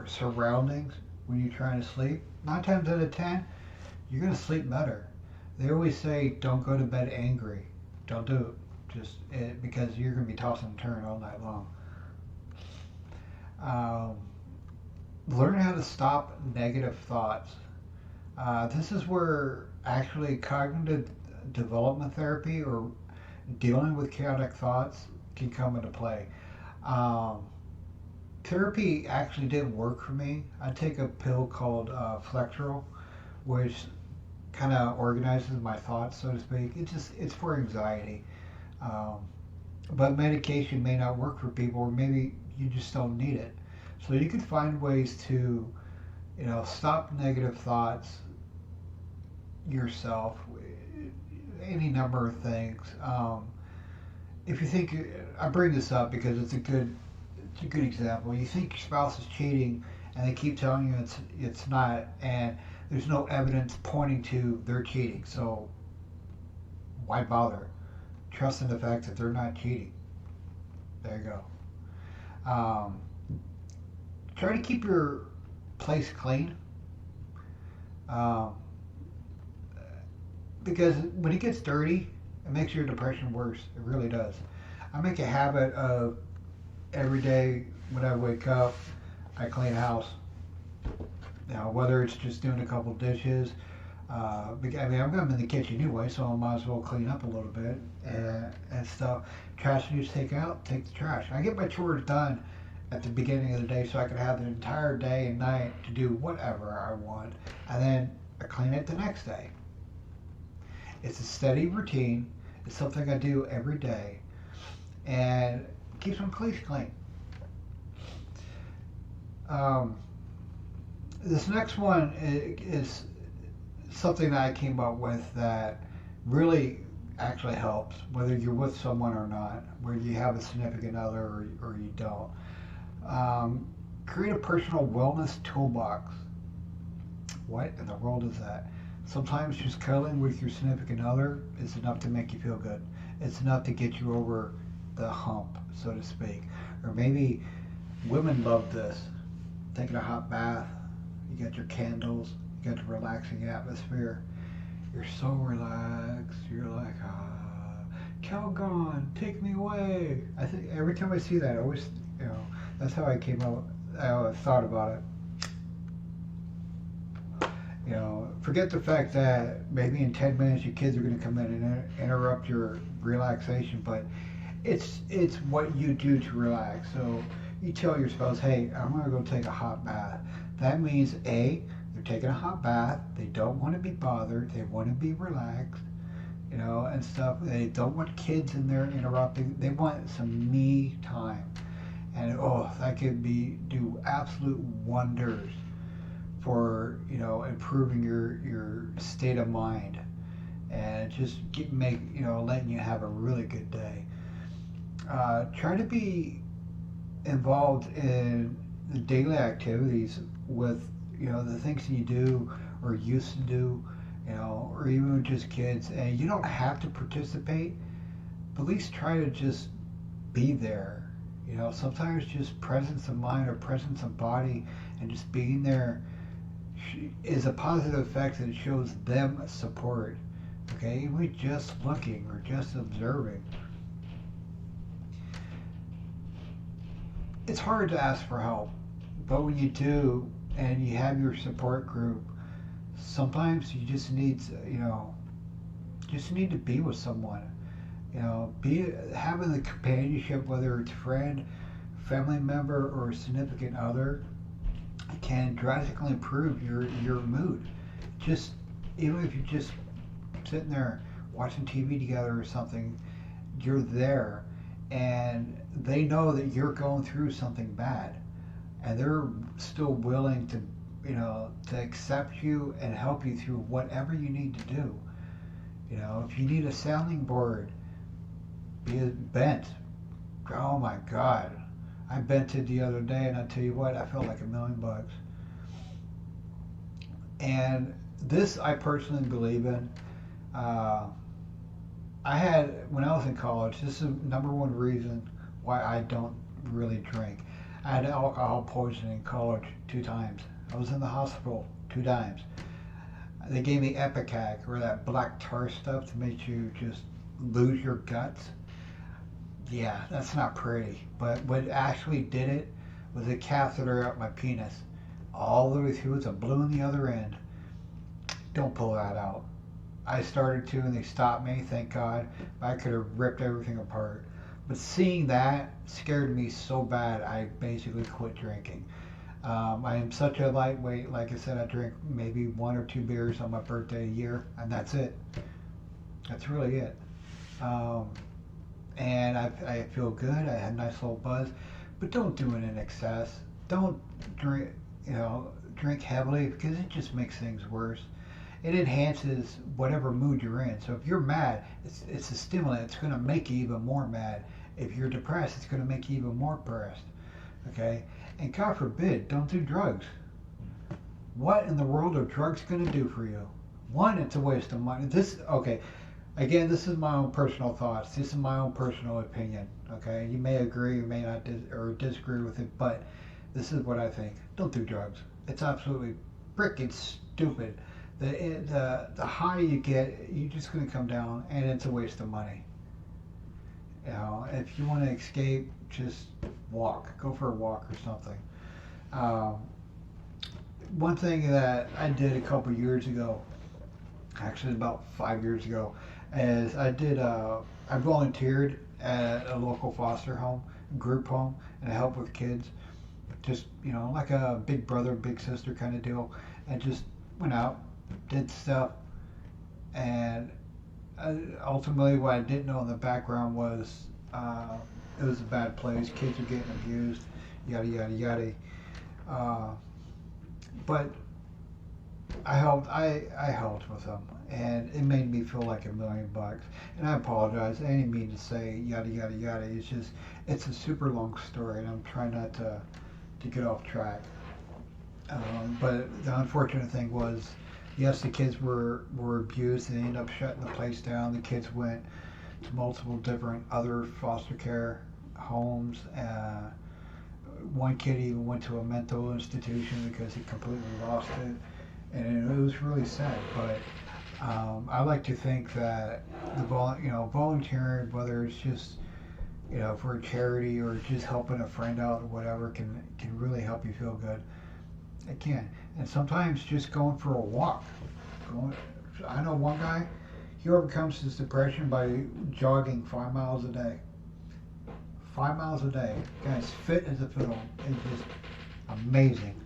surroundings when you're trying to sleep, 9 times out of 10, you're going to sleep better. They always say, don't go to bed angry. Don't do it. Because you're going to be tossing and turning all night long. Learn how to stop negative thoughts. This is where actually cognitive development therapy or dealing with chaotic thoughts can come into play. Therapy actually didn't work for me. I take a pill called Flexeril, which kind of organizes my thoughts, so to speak. It's for anxiety. But medication may not work for people, or maybe you just don't need it. So you can find ways to, stop negative thoughts yourself. Any number of things. If you think, I bring this up because it's a good example. You think your spouse is cheating, and they keep telling you it's not, and there's no evidence pointing to they're cheating. So why bother? Trust in the fact that they're not cheating. There you go. Try to keep your place clean. Because when it gets dirty, it makes your depression worse. It really does. I make a habit of every day when I wake up, I clean the house. Whether it's just doing a couple dishes. I'm in the kitchen anyway, so I might as well clean up a little bit and stuff. Trash needs to take out, take the trash. I get my chores done at the beginning of the day so I can have the entire day and night to do whatever I want. And then I clean it the next day. It's a steady routine. It's something I do every day. And it keeps my place clean. This next one is something that I came up with that really actually helps, whether you're with someone or not, whether you have a significant other or you don't. Create a personal wellness toolbox. What in the world is that? Sometimes just cuddling with your significant other is enough to make you feel good. It's enough to get you over the hump, so to speak. Or maybe women love this. Taking a hot bath, you got your candles, you got the relaxing atmosphere. You're so relaxed. You're like, Calgon, take me away. I think every time I see that, I always, that's how I came out. I always thought about it. Forget the fact that maybe in 10 minutes your kids are going to come in and interrupt your relaxation, but it's what you do to relax. So you tell your spouse, hey, I'm going to go take a hot bath. That means A, they're taking a hot bath. They don't want to be bothered. They want to be relaxed, and stuff. They don't want kids in there interrupting. They want some me time. And that could do absolute wonders for, improving your state of mind. And just letting you have a really good day. Try to be involved in the daily activities with, the things that you do or used to do, you know, or even just kids. And you don't have to participate, but at least try to just be there. You know, sometimes just presence of mind or presence of body and just being there is a positive effect that shows them support. Okay, even just looking or just observing. It's hard to ask for help, but when you do and you have your support group, sometimes you just need, you know, just need to be with someone. You know, having the companionship, whether it's friend, family member, or significant other, can drastically improve your mood. Just even if you're just sitting there watching TV together or something, you're there, and they know that you're going through something bad, and they're still willing to, you know, to accept you and help you through whatever you need to do. You know, if you need a sounding board, be it bent. Oh my God, I bent it the other day, and I tell you what, I felt like $1,000,000. And this I personally believe in. I had, when I was in college, this is the number one reason why I don't really drink. I had alcohol poisoning in college 2 times. I was in the hospital 2 times. They gave me Epicac, or that black tar stuff to make you just lose your guts. Yeah, that's not pretty. But what actually did it was a catheter up my penis. All the way through, it's a blue in the other end. Don't pull that out. I started to, and they stopped me, thank God. I could have ripped everything apart. But seeing that scared me so bad, I basically quit drinking. I am such a lightweight. Like I said, I drink maybe 1 or 2 beers on my birthday a year, and that's it. That's really it. And I feel good. I had a nice little buzz. But don't do it in excess. Don't drink, you know, drink heavily, because it just makes things worse. It enhances whatever mood you're in. So if you're mad, it's a stimulant. It's going to make you even more mad. If you're depressed, it's going to make you even more depressed. Okay? And God forbid, don't do drugs. What in the world are drugs going to do for you? One, it's a waste of money. Okay, again, this is my own personal thoughts. This is my own personal opinion. Okay? You may agree, you may not, or disagree with it, but this is what I think. Don't do drugs. It's absolutely freaking stupid. The higher you get, you're just going to come down, and it's a waste of money. You know, if you want to escape, just walk. Go for a walk or something. One thing that I did a couple years ago, actually about 5 years ago, is I volunteered at a local foster home, group home, and I helped with kids. Just, you know, like a big brother, big sister kind of deal. And just went out, did stuff, and ultimately what I didn't know in the background was it was a bad place. Kids are getting abused, yada yada yada. But I helped with them, and it made me feel like $1,000,000. And I apologize. I didn't mean to say yada yada yada. It's a super long story, and I'm trying not to get off track. But the unfortunate thing was, yes, the kids were abused. They ended up shutting the place down. The kids went to multiple different other foster care homes. One kid even went to a mental institution because he completely lost it. And it was really sad. But I like to think that volunteering, whether it's just, you know, for a charity or just helping a friend out or whatever, can really help you feel good. It can. And sometimes just going for a walk. I know one guy, he overcomes his depression by jogging 5 miles a day. 5 miles a day. Guy's fit as a fiddle. It's just amazing.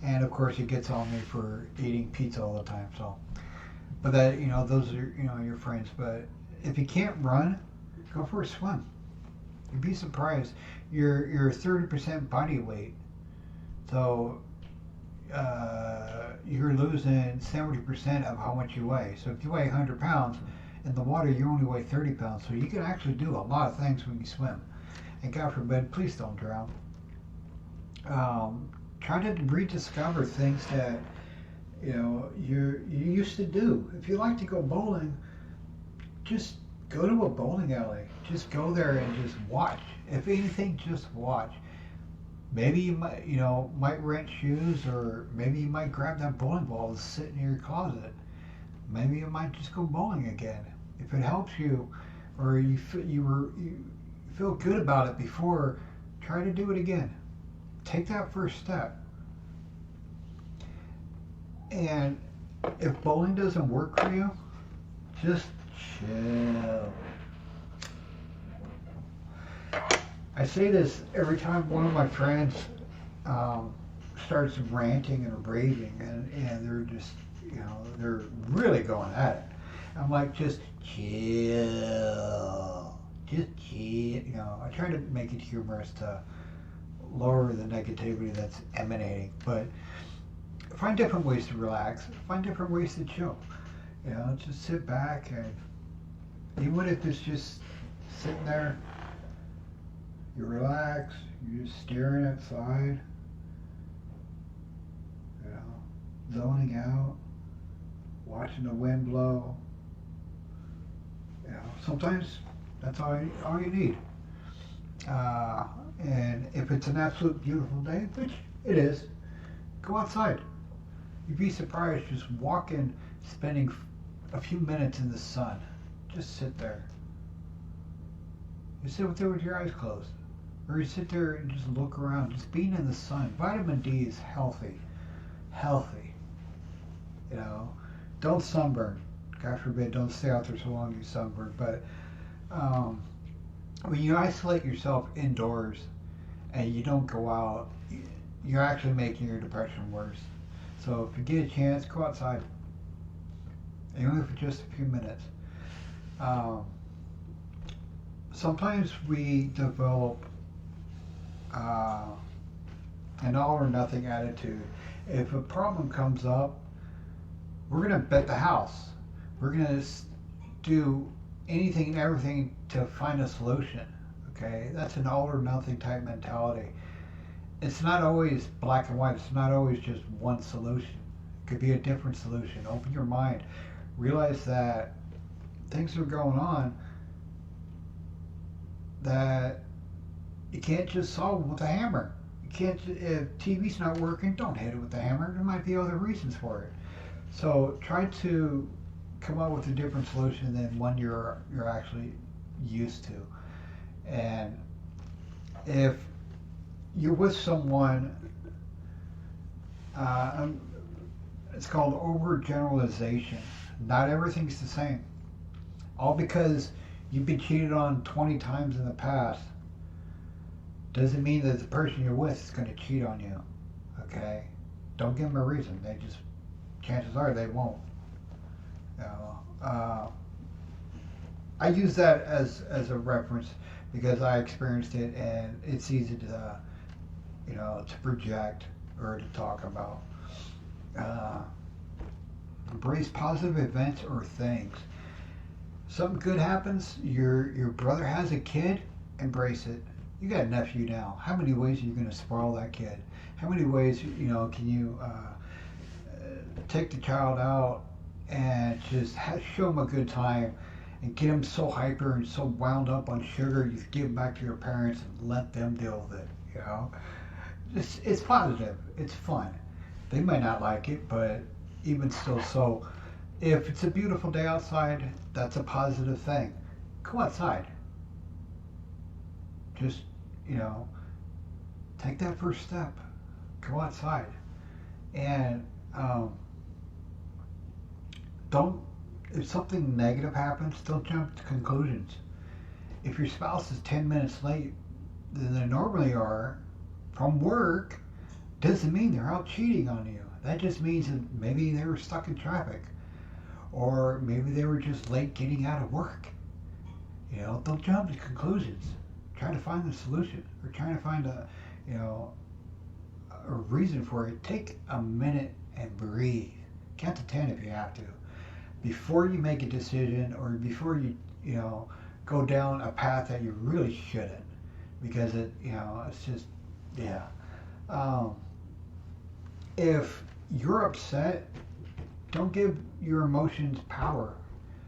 And of course he gets on me for eating pizza all the time. So, but that, you know, those are, you know, your friends. But if you can't run, go for a swim. You'd be surprised. You're 30% body weight. So you're losing 70% of how much you weigh. So if you weigh 100 pounds, in the water you only weigh 30 pounds. So you can actually do a lot of things when you swim. And God forbid, please don't drown. Try to rediscover things that, you know, you used to do. If you like to go bowling, just go to a bowling alley. Just go there and just watch. If anything, just watch. Maybe you might rent shoes, or maybe you might grab that bowling ball that's sitting in your closet. Maybe you might just go bowling again. If it helps you, or you feel good about it before, try to do it again. Take that first step. And if bowling doesn't work for you, just chill. I say this every time one of my friends starts ranting and raving, and they're just, they're really going at it. I'm like, just chill. Just chill. I try to make it humorous to lower the negativity that's emanating, but find different ways to relax. Find different ways to chill. Just sit back, and even if it's just sitting there, you relax, you're just staring outside, zoning out, watching the wind blow. Sometimes that's all you need. And if it's an absolute beautiful day, which it is, go outside. You'd be surprised just walking, spending a few minutes in the sun. Just sit there. You sit there with your eyes closed. Or you sit there and just look around. Just being in the sun. Vitamin D is healthy. Healthy. Don't sunburn. God forbid, don't stay out there so long you sunburn. But when you isolate yourself indoors and you don't go out, you're actually making your depression worse. So if you get a chance, go outside. Even for just a few minutes. Sometimes we develop an all or nothing attitude. If a problem comes up, we're going to bet the house. We're going to do anything and everything to find a solution. Okay? That's an all or nothing type mentality. It's not always black and white. It's not always just one solution. It could be a different solution. Open your mind. Realize that things are going on that you can't just solve them with a hammer. You can't. If TV's not working, don't hit it with a hammer. There might be other reasons for it. So try to come up with a different solution than one you're actually used to. And if you're with someone, it's called overgeneralization. Not everything's the same. All because you've been cheated on 20 times in the past doesn't mean that the person you're with is going to cheat on you. Okay? Don't give them a reason. Chances are they won't. I use that as a reference because I experienced it, and it's easy to project or to talk about. Embrace positive events or things. Something good happens. Your brother has a kid. Embrace it. You got a nephew now. How many ways are you going to spoil that kid? How many ways can you take the child out and just show him a good time and get him so hyper and so wound up on sugar, you give him back to your parents and let them deal with it. It's positive. It's fun. They might not like it, but even still, so if it's a beautiful day outside, that's a positive thing. Go outside. Just, take that first step. Go outside. And if something negative happens, don't jump to conclusions. If your spouse is 10 minutes late than they normally are from work, doesn't mean they're out cheating on you. That just means that maybe they were stuck in traffic, or maybe they were just late getting out of work. Don't jump to conclusions. Try to find the solution, or try to find a reason for it. Take a minute and breathe. Count to 10 if you have to, before you make a decision, or before you go down a path that you really shouldn't, because it's just if you're upset, don't give your emotions power.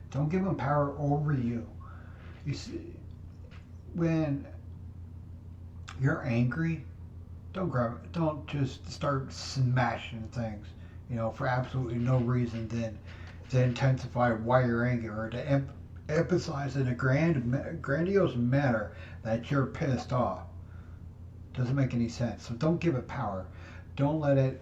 Don't give them power over you. You see, when you're angry, don't just start smashing things, for absolutely no reason. Then to intensify why you're angry, or to emphasize in a grandiose manner that you're pissed off. Doesn't make any sense. So don't give it power. Don't let it,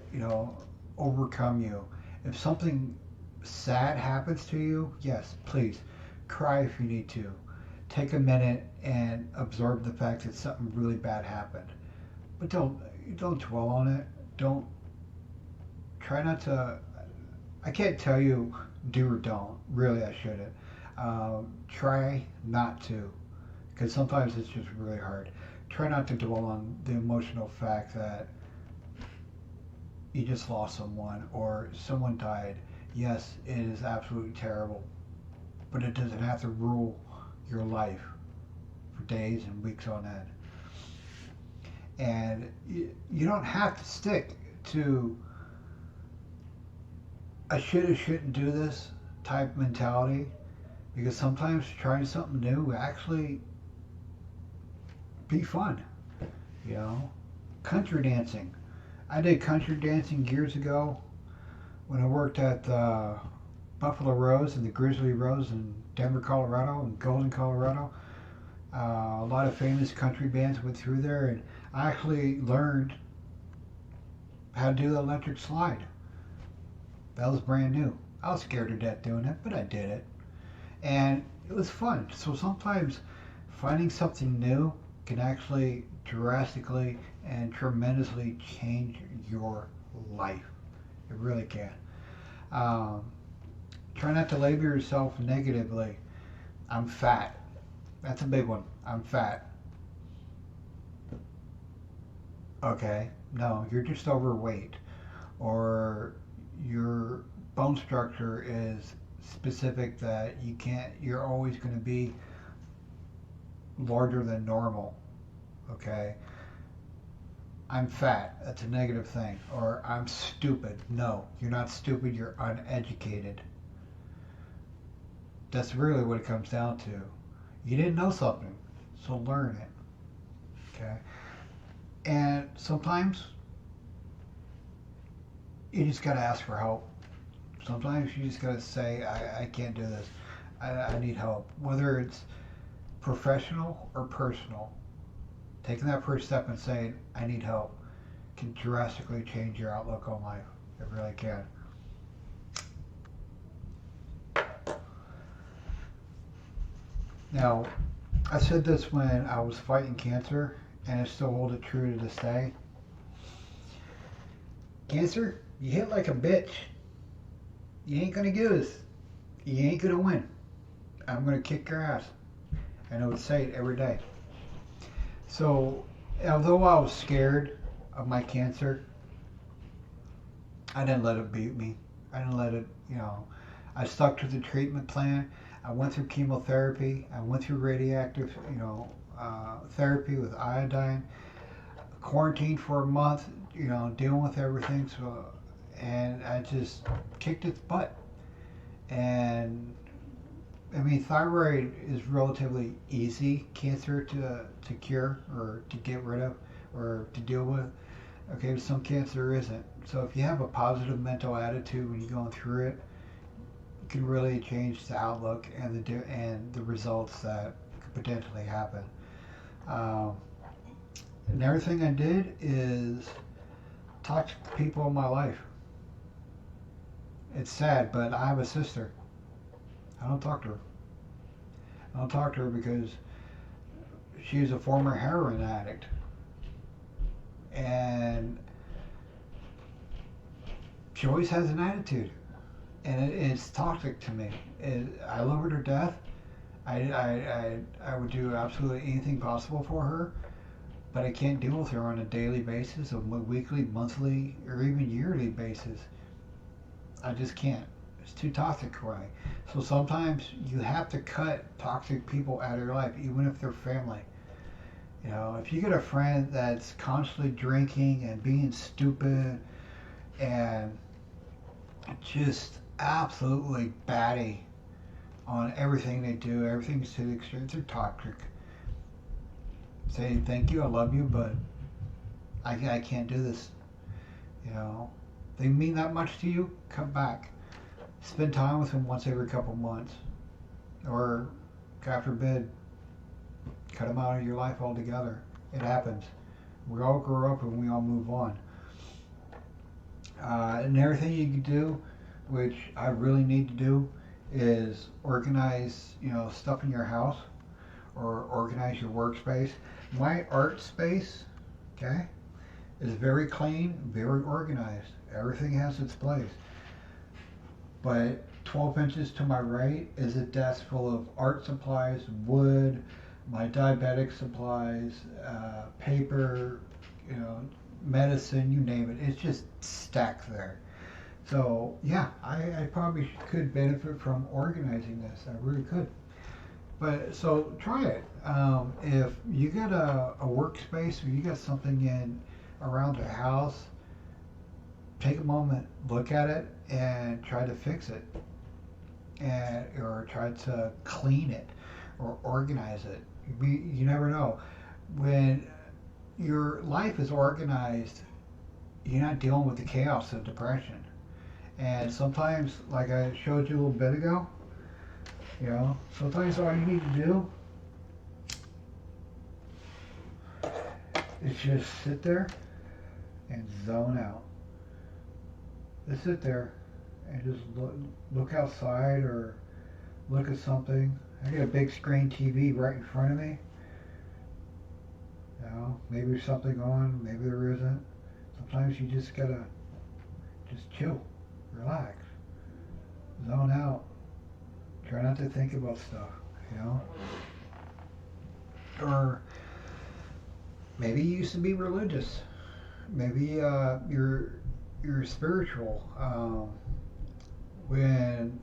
overcome you. If something sad happens to you, yes, please cry if you need to. Take a minute and absorb the fact that something really bad happened. But don't dwell on it. Don't try not to. I can't tell you do or don't. Really, I shouldn't. Try not to, because sometimes it's just really hard. Try not to dwell on the emotional fact that you just lost someone or someone died. Yes, it is absolutely terrible, but it doesn't have to rule your life for days and weeks on end. And you don't have to stick to a shouldn't do this type mentality, because sometimes trying something new will actually be fun. Country dancing. I did country dancing years ago when I worked at the Buffalo Rose and the Grizzly Rose in Denver, Colorado, and Golden, Colorado. A lot of famous country bands went through there, and I actually learned how to do the electric slide. That was brand new. I was scared to death doing it, but I did it. And it was fun. So sometimes finding something new can actually drastically and tremendously change your life. It really can. Try not to label yourself negatively. I'm fat. That's a big one. I'm fat. Okay, no, you're just overweight. Or your bone structure is specific that you're always going to be larger than normal. Okay? I'm fat. That's a negative thing. Or I'm stupid. No, you're not stupid. You're uneducated. That's really what it comes down to. You didn't know something, so learn it. Okay? And sometimes you just got to ask for help. Sometimes you just got to say, I can't do this. I need help. Whether it's professional or personal, taking that first step and saying, I need help, can drastically change your outlook on life. It really can. Now, I said this when I was fighting cancer, and I still hold it true to this day. Cancer, you hit like a bitch. You ain't gonna get us. You ain't gonna win. I'm gonna kick your ass. And I would say it every day. So, although I was scared of my cancer, I didn't let it beat me. I didn't let it, I stuck to the treatment plan. I went through chemotherapy. I went through radioactive, therapy with iodine. Quarantined for a month, dealing with everything. So, and I just kicked its butt. And thyroid is relatively easy cancer to cure or to get rid of or to deal with. Okay, but some cancer isn't. So if you have a positive mental attitude when you're going through it, it can really change the outlook and the results that could potentially happen. And everything I did is talk to people in my life. It's sad, but I have a sister. I don't talk to her. I don't talk to her because she's a former heroin addict. And she always has an attitude. And it's toxic to me. I love her to death. I would do absolutely anything possible for her. But I can't deal with her on a daily basis, a weekly, monthly, or even yearly basis. I just can't. It's too toxic for me. So sometimes you have to cut toxic people out of your life, even if they're family. If you get a friend that's constantly drinking and being stupid and just absolutely batty on everything they do. Everything's to the extreme. They're toxic. Say thank you, I love you, but I can't do this. You know, they mean that much to you. Come back. Spend time with them once every couple months, or God forbid, cut them out of your life altogether. It happens. We all grow up and we all move on. And everything you can do, which I really need to do, is organize, stuff in your house or organize your workspace. My art space, okay, is very clean, very organized. Everything has its place. But 12 inches to my right is a desk full of art supplies, wood, my diabetic supplies, paper, medicine, you name it. It's just stacked there. So yeah, I probably could benefit from organizing this. I really could. But so try it. If you got a workspace or you got something in around your house, take a moment, look at it, and try to fix it, or try to clean it or organize it. You never know. When your life is organized, you're not dealing with the chaos of depression. And sometimes, like I showed you a little bit ago, sometimes all you need to do is just sit there and zone out. Just sit there and just look outside or look at something. I got a big screen TV right in front of me. Maybe there's something on, maybe there isn't. Sometimes you just gotta just chill, relax, zone out. Try not to think about stuff, Or maybe you used to be religious. Maybe you're spiritual. When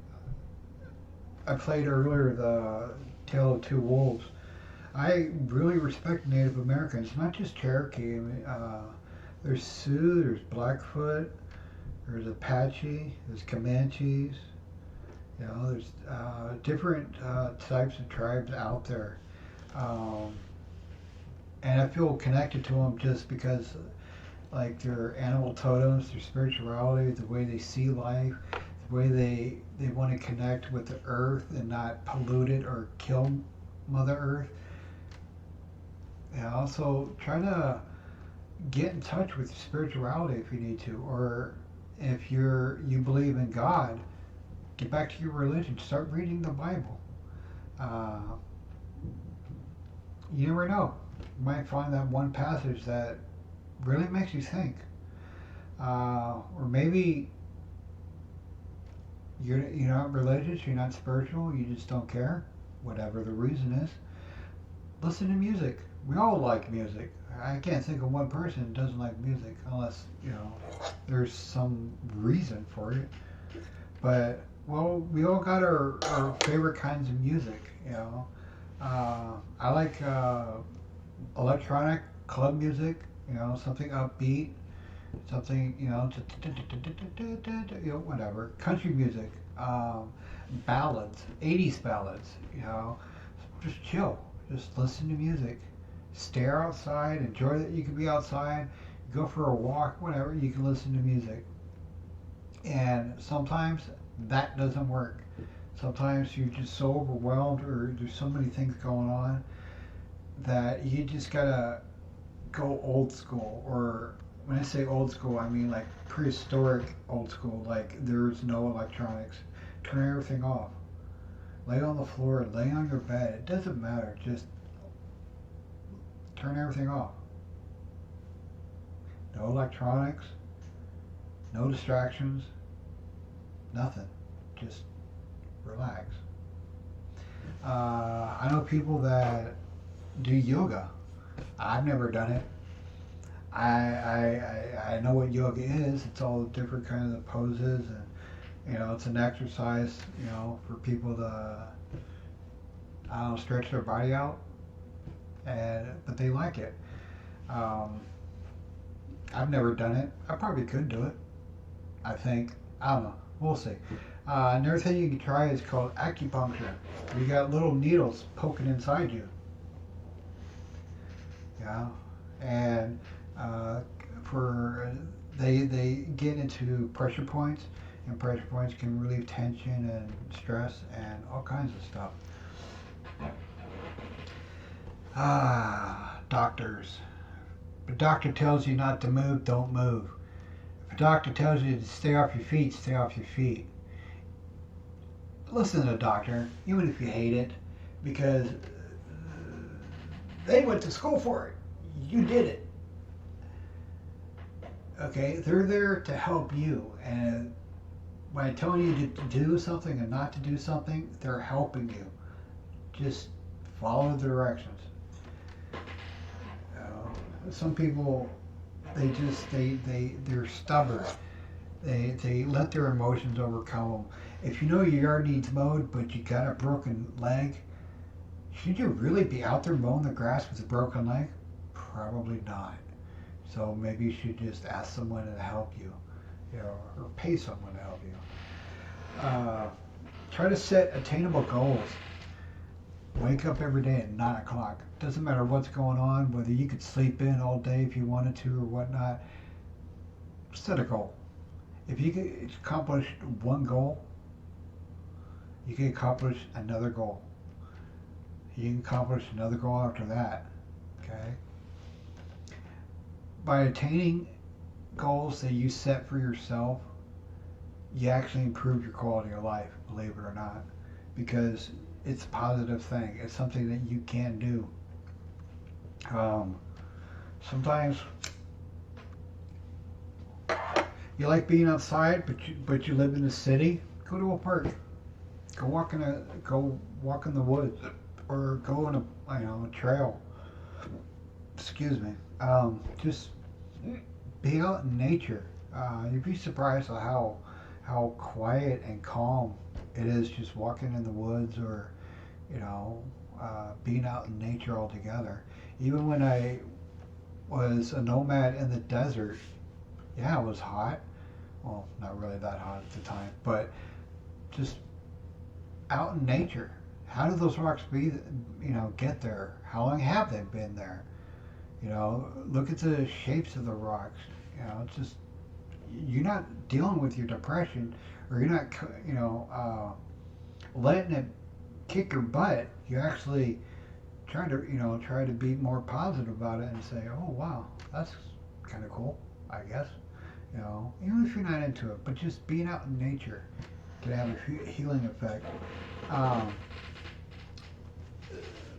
I played earlier the Tale of Two Wolves, I really respect Native Americans, not just Cherokee. There's Sioux, there's Blackfoot, there's Apache, there's Comanches. There's different types of tribes out there. And I feel connected to them just because, like, their animal totems, their spirituality, the way they see life, the way they want to connect with the earth and not pollute it or kill Mother Earth. So try to get in touch with spirituality if you need to, or if you believe in God, get back to your religion. Start reading the Bible. You never know. You might find that one passage that really makes you think. Or maybe you're not religious, you're not spiritual, you just don't care. Whatever the reason is. Listen to music. We all like music. I can't think of one person who doesn't like music unless, there's some reason for it. But, well, we all got our favorite kinds of music, I like electronic club music, something upbeat, something, whatever. Country music, ballads, 80s ballads, just chill. Just listen to music. Stare outside, enjoy that you can be outside, go for a walk, whatever, you can listen to music. And sometimes that doesn't work. Sometimes you're just so overwhelmed or there's so many things going on that you just gotta go old school. Or when I say old school, I mean like prehistoric old school, like there's no electronics. Turn everything off. Lay on the floor, lay on your bed, it doesn't matter, just turn everything off. No electronics, no distractions, nothing. Just relax. I know people that do yoga. I've never done it. I know what yoga is. It's all different kinds of poses, and it's an exercise, for people to stretch their body out, but they like it. I've never done it. I probably could do it, I think. I don't know. We'll see. Another thing you can try is called acupuncture. You got little needles poking inside you. Yeah, and they get into pressure points, and pressure points can relieve tension and stress and all kinds of stuff. Doctors. If a doctor tells you not to move, don't move. If a doctor tells you to stay off your feet, stay off your feet. Listen to the doctor, even if you hate it, because they went to school for it. You did it. Okay, they're there to help you, and by telling you to do something and not to do something, they're helping you. Just follow the directions. Some people, they're stubborn. They let their emotions overcome them. If you know your yard needs mowed, but you got a broken leg, should you really be out there mowing the grass with a broken leg? Probably not. So maybe you should just ask someone to help you, or pay someone to help you. Try to set attainable goals. Wake up every day at 9 o'clock. Doesn't matter what's going on, whether you could sleep in all day if you wanted to or whatnot. Set a goal. If you could accomplish one goal, you can accomplish another goal. You can accomplish another goal after that. Okay? By attaining goals that you set for yourself, you actually improve your quality of life, believe it or not. Because it's a positive thing. It's something that you can do. Sometimes you like being outside, but you live in the city. Go to a park. Go walk in the woods, or go on a trail. Excuse me. Just be out in nature. You'd be surprised at how quiet and calm it is just walking in the woods, or being out in nature altogether. Even when I was a nomad in the desert, yeah, it was hot. Well, not really that hot at the time, but just out in nature. How did those rocks get there? How long have they been there? Look at the shapes of the rocks. It's just, you're not dealing with your depression, or you're not, letting it kick your butt. You're actually try to be more positive about it and say, oh wow, that's kind of cool, I guess. Even if you're not into it, but just being out in nature can have a healing effect.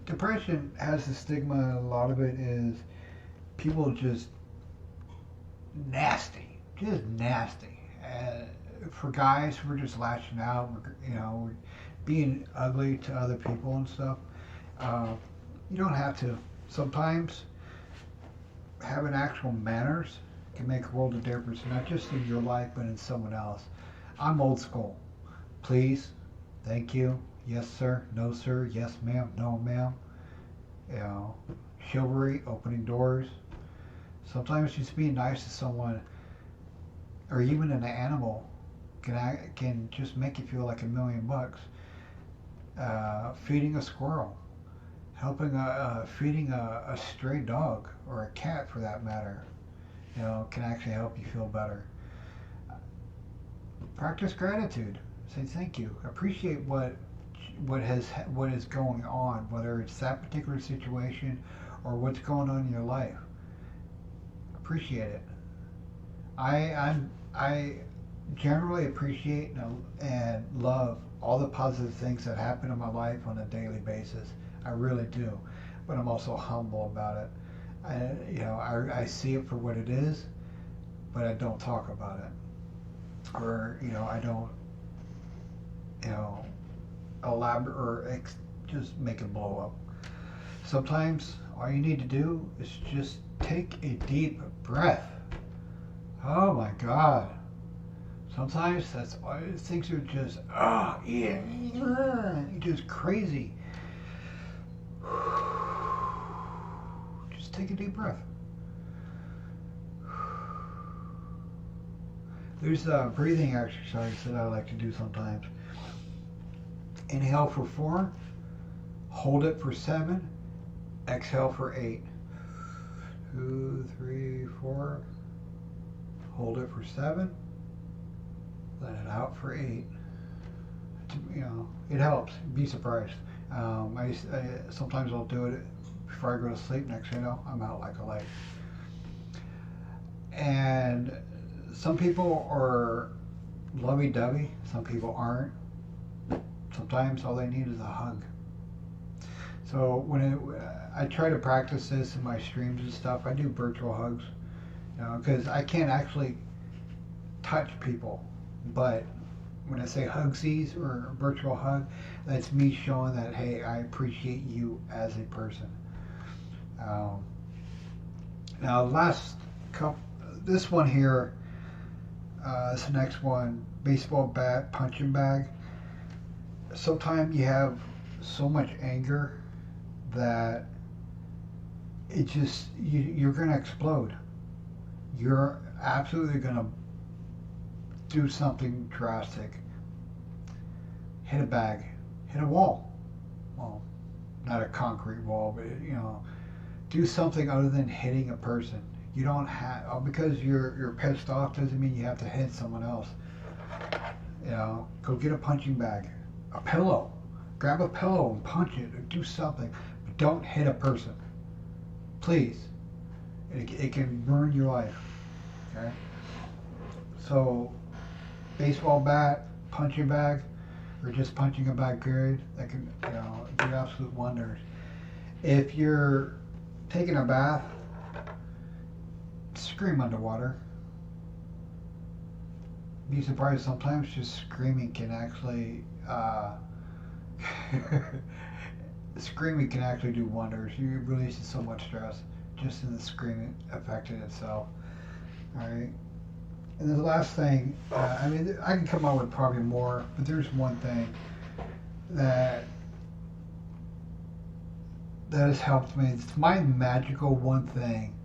Depression has the stigma. A lot of it is people just nasty. For guys, we're just lashing out. We're being ugly to other people and stuff. You don't have to. Sometimes having actual manners can make a world of difference, not just in your life, but in someone else. I'm old school. Please, thank you, yes sir, no sir, yes ma'am, no ma'am. Chivalry, opening doors. Sometimes just being nice to someone, or even an animal, can just make you feel like $1,000,000. Feeding a squirrel, feeding a stray dog, or a cat for that matter, can actually help you feel better. Practice gratitude. Say thank you. Appreciate what is going on, whether it's that particular situation or what's going on in your life. Appreciate it. I generally appreciate and love all the positive things that happen in my life on a daily basis. I really do, but I'm also humble about it. I see it for what it is, but I don't talk about it, or I don't elaborate or just make it blow up. Sometimes all you need to do is just take a deep breath. Oh my God. Sometimes things are just just crazy. Just take a deep breath. There's a breathing exercise that I like to do sometimes. Inhale for 4, hold it for 7, exhale for 8. 2, 3, 4. Hold it for 7. Let it out for 8. You know, it helps. Be surprised. I sometimes I'll do it before I go to sleep. Next thing you know, I'm out like a light. And some people are lovey-dovey. Some people aren't. Sometimes all they need is a hug. So I try to practice this in my streams and stuff. I do virtual hugs, you know, because I can't actually touch people. But when I say hugsies or virtual hug, that's me showing that, hey, I appreciate you as a person. Now, this one here, this next one, baseball bat, punching bag. Sometimes you have so much anger that it just, you're going to explode. You're absolutely going to do something drastic. Hit a bag, hit a wall. Well, not a concrete wall, but you know, do something other than hitting a person. You don't have, because you're pissed off doesn't mean you have to hit someone else. You know, go get a punching bag, a pillow, grab a pillow and punch it, or do something, but don't hit a person. Please. It can ruin your life. Okay? So, baseball bat, punching bag, or just punching a bag period, that can, you know, do absolute wonders. If you're taking a bath, scream underwater. Be surprised, sometimes just screaming can actually screaming can actually do wonders. You release so much stress just in the screaming effect in itself. Alright. And then the last thing, I mean, I can come up with probably more, but there's one thing that has helped me. It's my magical one thing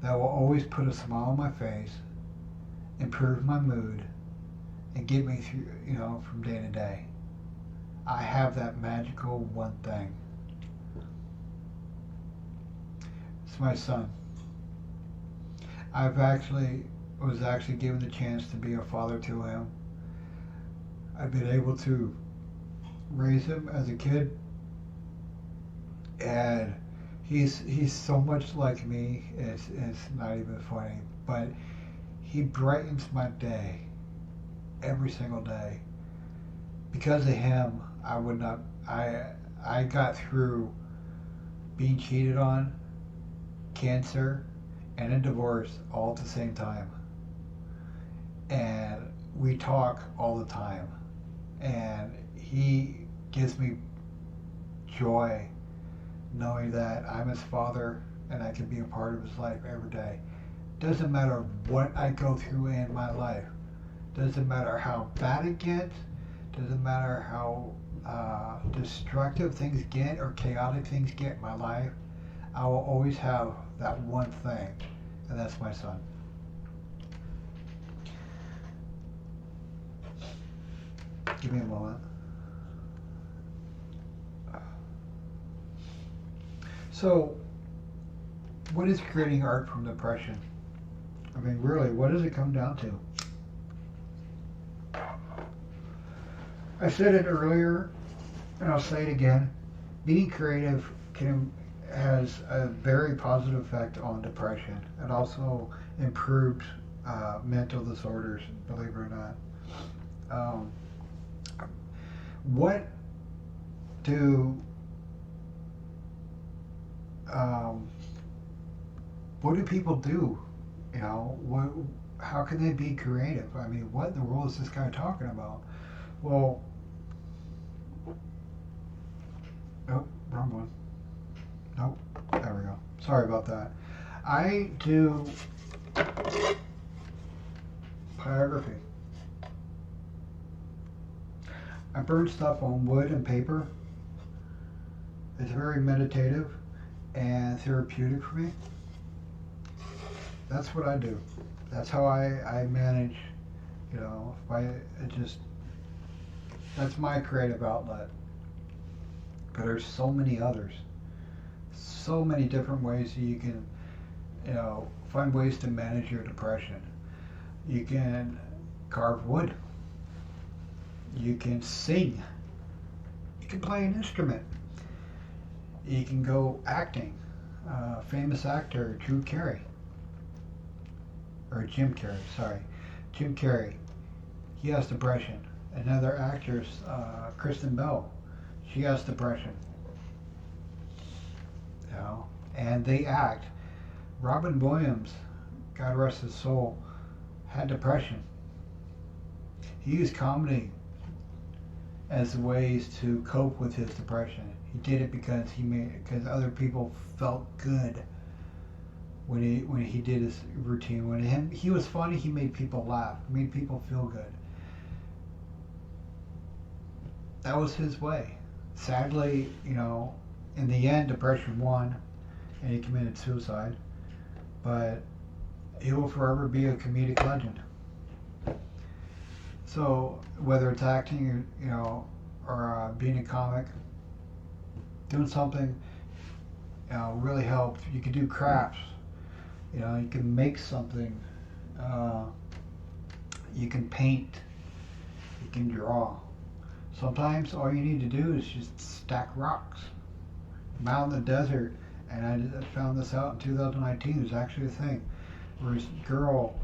that will always put a smile on my face, improve my mood, and get me through, you know, from day to day. I have that magical one thing. It's my son. I was actually given the chance to be a father to him. I've been able to raise him as a kid, and he's so much like me. It's not even funny, but he brightens my day every single day. Because of him, I got through being cheated on, cancer, and a divorce all at the same time. And we talk all the time. And he gives me joy knowing that I'm his father and I can be a part of his life every day. Doesn't matter what I go through in my life. Doesn't matter how bad it gets. Doesn't matter how destructive things get or chaotic things get in my life. I will always have that one thing, and that's my son. Give me a moment. So, what is creating art from depression? I mean, really, what does it come down to? I said it earlier, and I'll say it again. Being creative has a very positive effect on depression. It also improves mental disorders, believe it or not. What do people do? You know, how can they be creative? I mean, what in the world is this guy talking about? Well, nope, wrong one. Nope, there we go. Sorry about that. I do pyrography. I burn stuff on wood and paper. It's very meditative and therapeutic for me. That's what I do. That's how I manage You know, that's my creative outlet. But there's so many others. So many different ways that you can, you know, find ways to manage your depression. You can carve wood. You can sing. You can play an instrument. You can go acting. Famous actor Drew Carey. Or Jim Carrey, sorry. Jim Carrey. He has depression. Another actress, Kristen Bell. She has depression. You know, and they act. Robin Williams, God rest his soul, had depression. He used comedy as ways to cope with his depression. He did it because other people felt good when he did his routine. When he was funny, he made people laugh, made people feel good. That was his way. Sadly, you know, in the end, depression won, and he committed suicide. But he will forever be a comedic legend. So whether it's acting, you know, or being a comic, doing something, you know, really helps. You can do crafts. You know, you can make something. You can paint. You can draw. Sometimes all you need to do is just stack rocks. I'm out in the desert, and I found this out in 2019. There's actually a thing where this girl,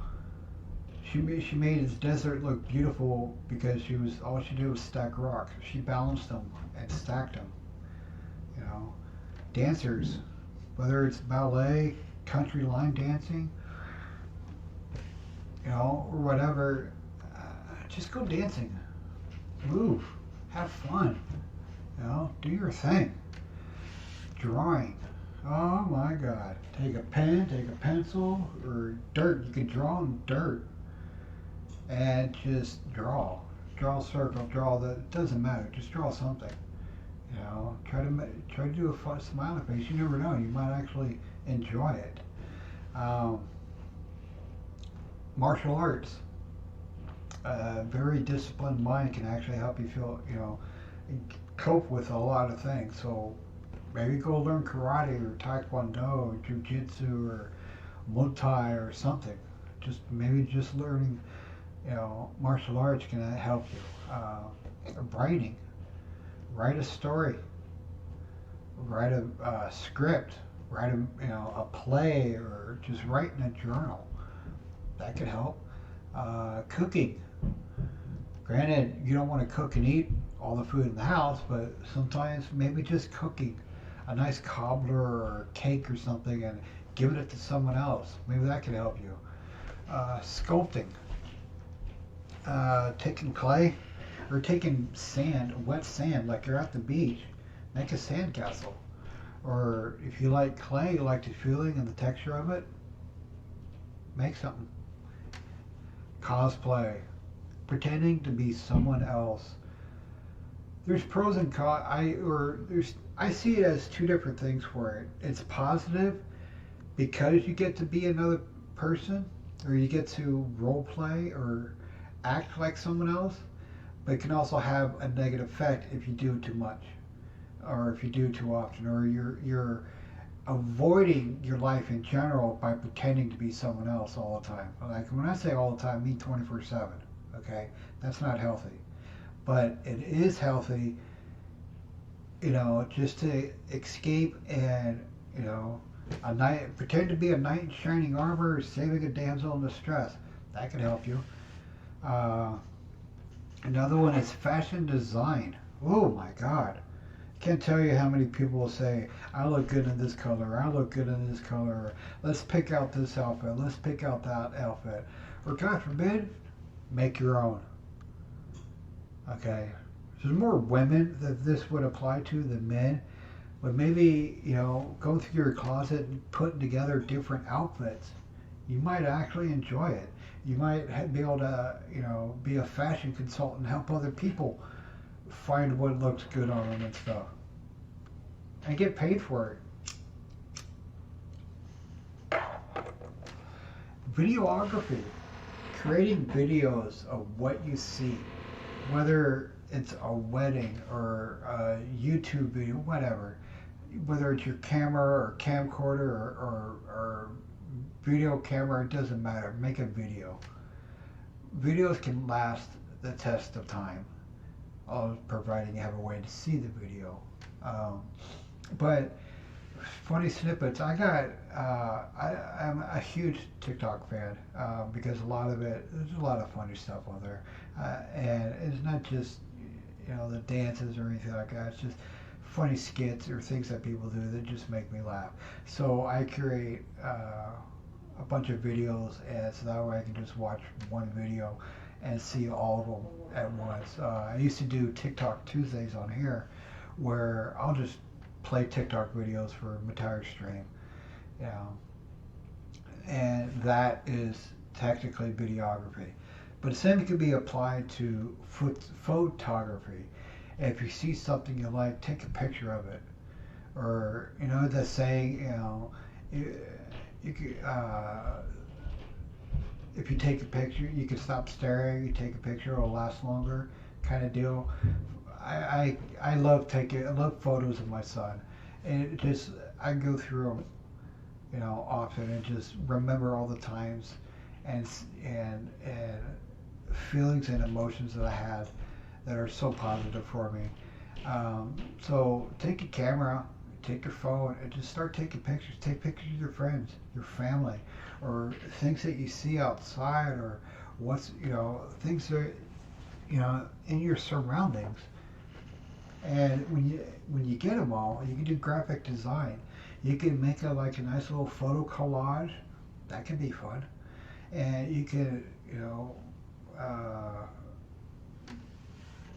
she made his desert look beautiful because all she did was stack rocks. She balanced them and stacked them. You know, dancers, whether it's ballet, country line dancing, you know, or whatever, just go dancing, move, have fun, you know, do your thing. Drawing, oh my God, take a pen, take a pencil, or dirt. You can draw in dirt and just draw a circle, it doesn't matter, just draw something. You know, try to do a fun smiley face. You never know, you might actually enjoy it. Martial arts, a very disciplined mind can actually help you feel, you know, cope with a lot of things. So maybe go learn karate or taekwondo or jiu-jitsu or muay thai or something. Maybe just learning, you know, martial arts can help you. Writing. Write a story, write a script, write a play, or just write in a journal. That could help. Cooking. Granted, you don't want to cook and eat all the food in the house, but sometimes maybe just cooking a nice cobbler or cake or something and giving it to someone else. Maybe that could help you. Sculpting. Taking clay. Or taking sand, wet sand, like you're at the beach, make a sand castle. Or if you like clay, you like the feeling and the texture of it, make something. Cosplay, pretending to be someone else. There's pros and cons. I see it as two different things for it. It's positive because you get to be another person, or you get to role play or act like someone else. But it can also have a negative effect if you do too much, or if you do too often, or you're avoiding your life in general by pretending to be someone else all the time. Like when I say all the time, I mean 24/7. Okay, that's not healthy, but it is healthy. You know, just to escape and, you know, pretend to be a knight in shining armor, saving a damsel in distress. That can help you. Another one is fashion design. Oh my God. I can't tell you how many people will say, I look good in this color, I look good in this color, let's pick out this outfit, let's pick out that outfit. Or God forbid, make your own. Okay. There's more women that this would apply to than men. But maybe, you know, go through your closet and putting together different outfits. You might actually enjoy it. You might be able to, you know, be a fashion consultant and help other people find what looks good on them and stuff. And get paid for it. Videography. creating videos of what you see, whether it's a wedding or a YouTube video, whatever, whether it's your camera or camcorder or video camera, it doesn't matter. Make a video. Videos can last the test of time, providing you have a way to see the video. But funny snippets. I'm a huge TikTok fan because a lot of it, there's a lot of funny stuff on there, and it's not just the dances or anything like that. It's just funny skits or things that people do that just make me laugh. So I create a bunch of videos, and so that way I can just watch one video and see all of them at once. I used to do TikTok Tuesdays on here, where I'll just play TikTok videos for my entire stream, and that is technically videography. But the same can be applied to photography. If you see something you like, take a picture of it. Or the saying, you could, if you take a picture, you can stop staring. You take a picture, it'll last longer, kind of deal. I love photos of my son, and I go through them, often, and just remember all the times and feelings and emotions that I had that are so positive for me. So take a camera, take your phone, and just start taking pictures. Take pictures of your friends, your family, or things that you see outside, or things that in your surroundings. And when you get them all, you can do graphic design. You can make a nice little photo collage. That can be fun. And you can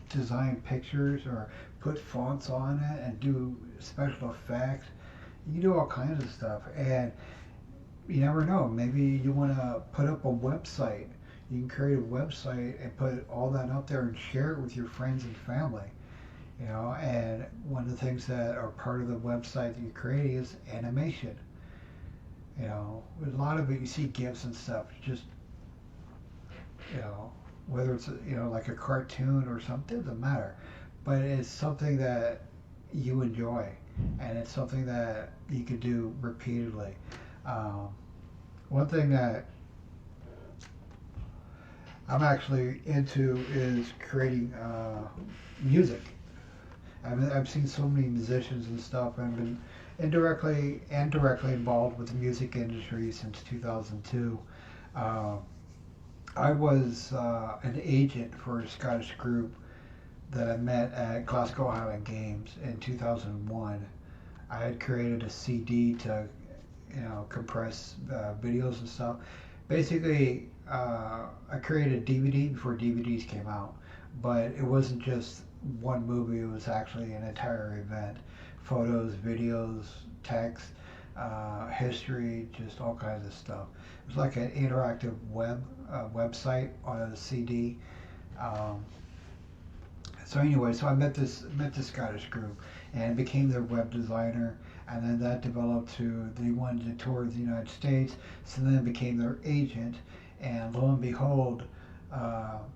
design pictures or put fonts on it and do special effects. You can do all kinds of stuff. And you never know. Maybe you want to put up a website. You can create a website and put all that up there and share it with your friends and family. And one of the things that are part of the website that you create is animation. With a lot of it, you see GIFs and stuff. Just, whether it's like a cartoon or something, doesn't matter. But it's something that you enjoy, and it's something that you can do repeatedly. One thing that I'm actually into is creating music. I've seen so many musicians and stuff, and been indirectly and directly involved with the music industry since 2002. I was an agent for a Scottish group that I met at Glasgow Highland Games in 2001. I had created a CD to, compress videos and stuff. Basically, I created a DVD before DVDs came out, but it wasn't just one movie. It was actually an entire event. Photos, videos, text, history, just all kinds of stuff. It was like an interactive website on a CD. So anyway, so I met this Scottish group and became their web designer, and then that developed to they wanted to tour the United States, so then I became their agent, and lo and behold, one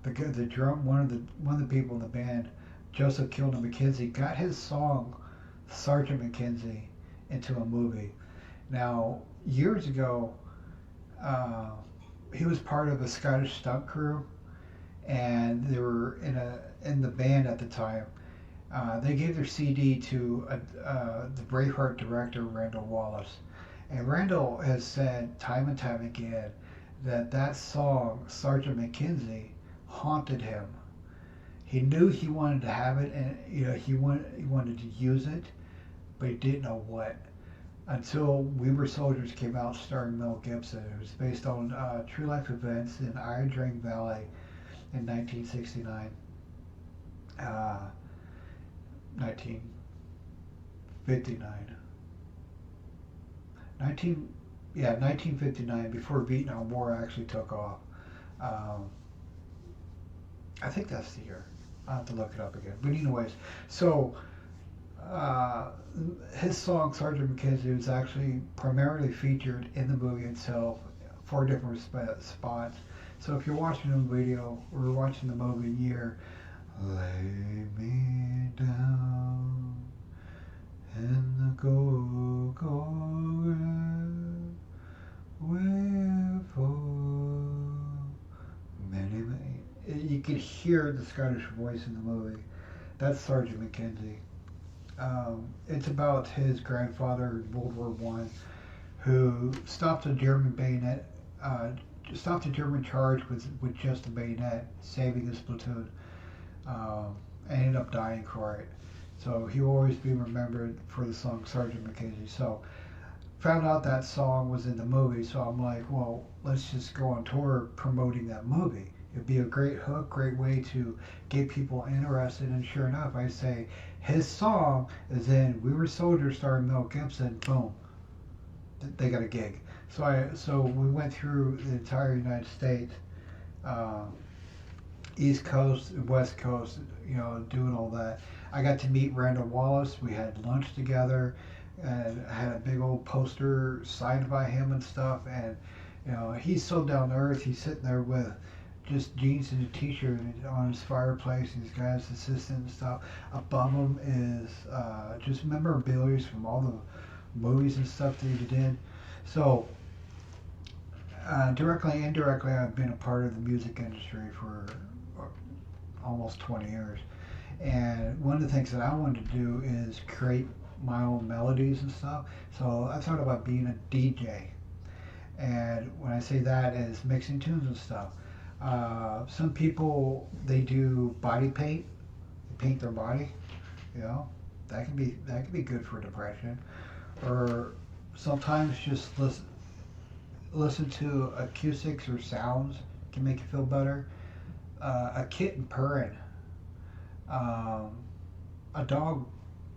of the people in the band, Joseph Kilner McKenzie, got his song Sergeant McKenzie into a movie. Now, years ago, he was part of a Scottish stunt crew, and they were in the band at the time. They gave their CD to the Braveheart director, Randall Wallace. And Randall has said time and time again that song, Sergeant McKenzie, haunted him. He knew he wanted to have it, and he wanted to use it, but he didn't know what. Until We Were Soldiers came out, starring Mel Gibson. It was based on true life events in Iron Drink Valley in 1969. 1959, before Vietnam War actually took off. I think that's the year. I'll have to look it up again. But anyways, so his song, Sergeant McKenzie, was actually primarily featured in the movie itself, 4 different spots. So if you're watching the video or watching the movie, you hear, lay me down in the garden, wherefore many. You could hear the Scottish voice in the movie. That's Sergeant Mackenzie. It's about his grandfather in World War One, who stopped a German bayonet, stopped a German charge with just a bayonet, saving his platoon. Ended up dying for it. So he will always be remembered for the song Sergeant Mackenzie. So found out that song was in the movie, so I'm like, well, let's just go on tour promoting that movie. It'd be a great hook, great way to get people interested. And sure enough, I say his song is in We Were Soldiers starring Mel Gibson. Boom, they got a gig. So we went through the entire United States, East Coast and West Coast, you know, doing all that. I got to meet Randall Wallace. We had lunch together, and I had a big old poster signed by him and stuff. And you know, he's so down to earth. He's sitting there with just jeans and a t-shirt on his fireplace. He's got his assistant and stuff. Above him is just memorabilia from all the movies and stuff that he did. So directly and indirectly, I've been a part of the music industry for almost 20 years. And one of the things that I wanted to do is create my own melodies and stuff. So I thought about being a DJ. And when I say that, is mixing tunes and stuff. Some people, they do body paint. They paint their body. You know, that can be good for depression. Or sometimes just listen to acoustics or sounds can make you feel better. A kitten purring, a dog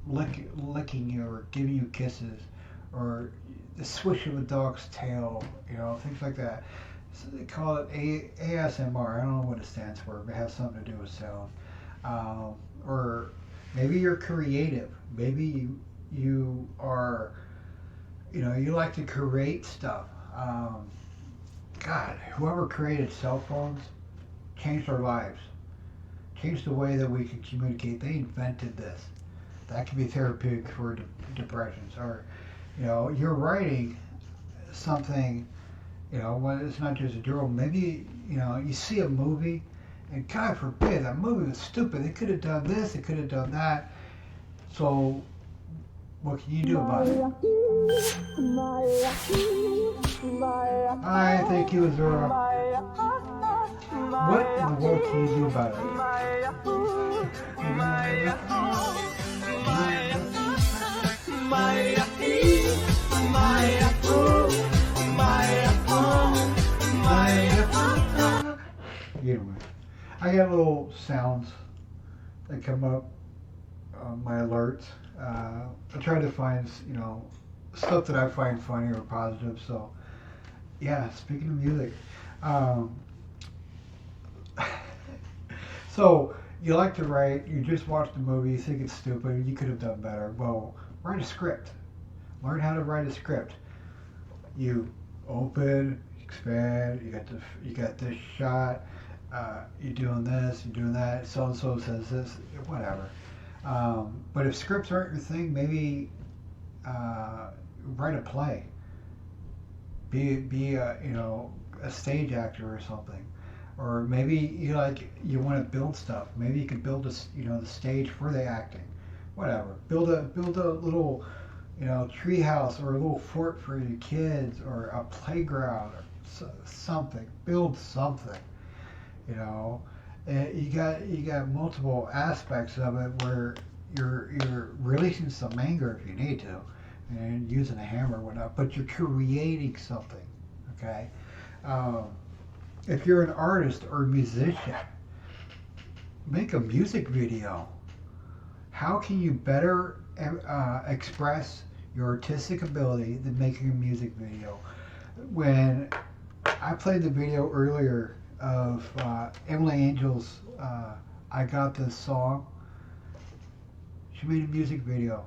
licking you or giving you kisses, or the swish of a dog's tail, you know, things like that. So they call it ASMR. I don't know what it stands for, but it has something to do with sound. Or maybe you're creative. Maybe you are, you know, you like to create stuff. God, whoever created cell phones changed our lives, changed the way that we can communicate. They invented this. That can be therapeutic for depressions. Or, you know, you're writing something, you know, when it's not just a journal. Maybe, you know, you see a movie, and God forbid, that movie was stupid. They could have done this, they could have done that. So, what can you do about it? Hi, thank you, Azura. What in the world can you do about it? Anyway, I got little sounds that come up on my alerts. I try to find, you know, stuff that I find funny or positive. So, yeah, speaking of music, so you like to write, you just watched the movie, you think it's stupid, you could have done better. Well, write a script. Learn how to write a script. You open, expand, you got this shot, you're doing this, you're doing that, so and so says this, whatever. But if scripts aren't your thing, maybe write a play. Be a, you know, a stage actor or something. Or maybe you want to build stuff. Maybe you could build the stage for the acting. Whatever. Build a little, you know, tree house or a little fort for your kids, or a playground or something. Build something. You know, and you got multiple aspects of it where you're releasing some anger if you need to, and using a hammer or whatnot. But you're creating something. Okay. If you're an artist or a musician, make a music video. How can you better express your artistic ability than making a music video? When I played the video earlier of Emily Angel's I Got This song, she made a music video.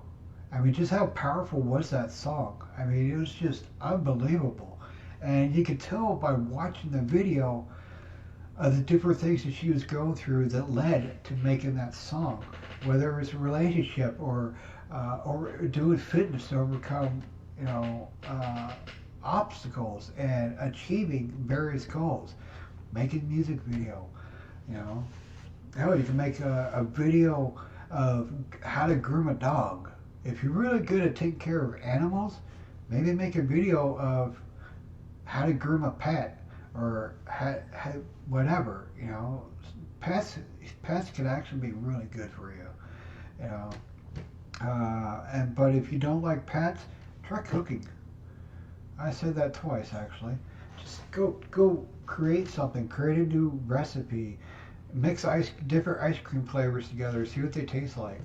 I mean, just how powerful was that song? I mean, it was just unbelievable. And you could tell by watching the video the different things that she was going through that led to making that song, whether it was a relationship or doing fitness to overcome, obstacles and achieving various goals, making music video, hell, you can make a video of how to groom a dog. If you're really good at taking care of animals, maybe make a video of how to groom a pet or whatever, Pets can actually be really good for you, but if you don't like pets, try cooking. I said that twice actually. Just go create something, create a new recipe, mix different ice cream flavors together, see what they taste like.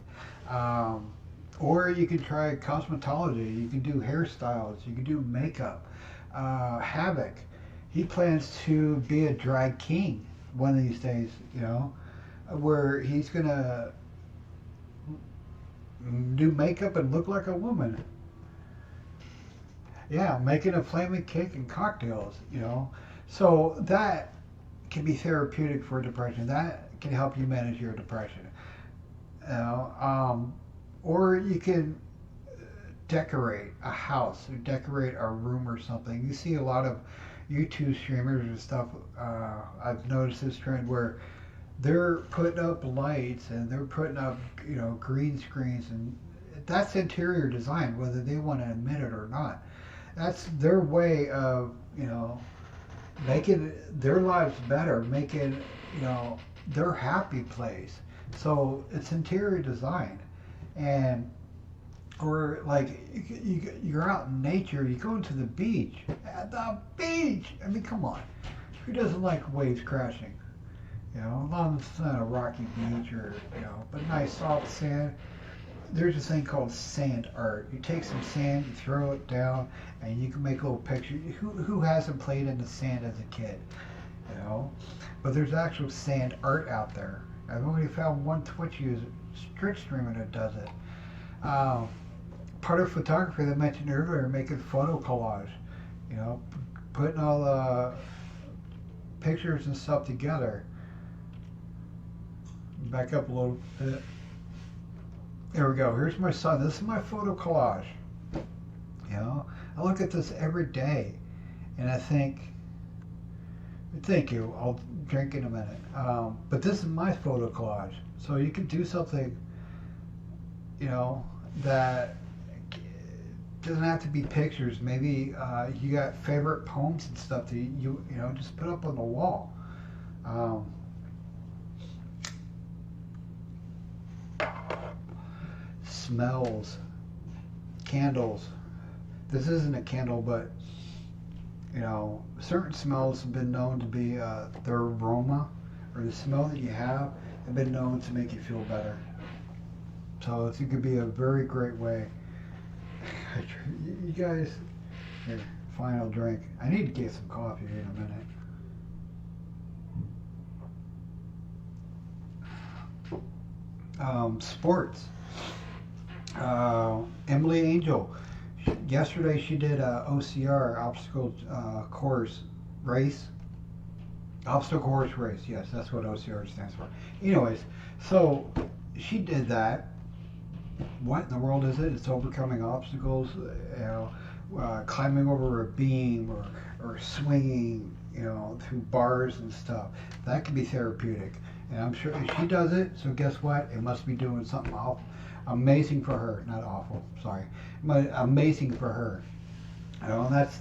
Or you can try cosmetology, you can do hairstyles, you can do makeup. Havoc, he plans to be a drag king one of these days, where he's gonna do makeup and look like a woman. Yeah, making a flaming cake and cocktails, So that can be therapeutic for depression. That can help you manage your depression. Or you can decorate a house or decorate a room or something. You see a lot of YouTube streamers and stuff. I've noticed this trend where they're putting up lights and they're putting up, green screens, and that's interior design, whether they want to admit it or not. That's their way of, making their lives better, making, their happy place. So it's interior design. And or like you're out in nature, you go to the beach. At the beach! I mean, come on. Who doesn't like waves crashing? As long as it's not a rocky beach or, but nice soft sand. There's this thing called sand art. You take some sand, you throw it down, and you can make a little picture. Who hasn't played in the sand as a kid? But there's actual sand art out there. I've only found one Twitch streamer that does it. Part of photography that I mentioned earlier, making photo collage, putting all the pictures and stuff together. Back up a little bit. There we go. Here's my son. This is my photo collage. I look at this every day, and I think, thank you. I'll drink in a minute. But this is my photo collage. So you can do something, that doesn't have to be pictures. Maybe you got favorite poems and stuff that you just put up on the wall. Smells, candles. This isn't a candle, but certain smells have been known to be their aroma or the smell that you have been known to make you feel better. So it could be a very great way. You guys, here, final drink. I need to get some coffee here in a minute. Sports. Emily Angel. Yesterday she did a OCR, obstacle course race. Obstacle course race. Yes, that's what OCR stands for. Anyways, so she did that. What in the world is it? It's overcoming obstacles, climbing over a beam or swinging, through bars and stuff. That can be therapeutic. And I'm sure if she does it, so guess what? It must be doing something awful. Amazing for her. Not awful, sorry. But amazing for her. And that's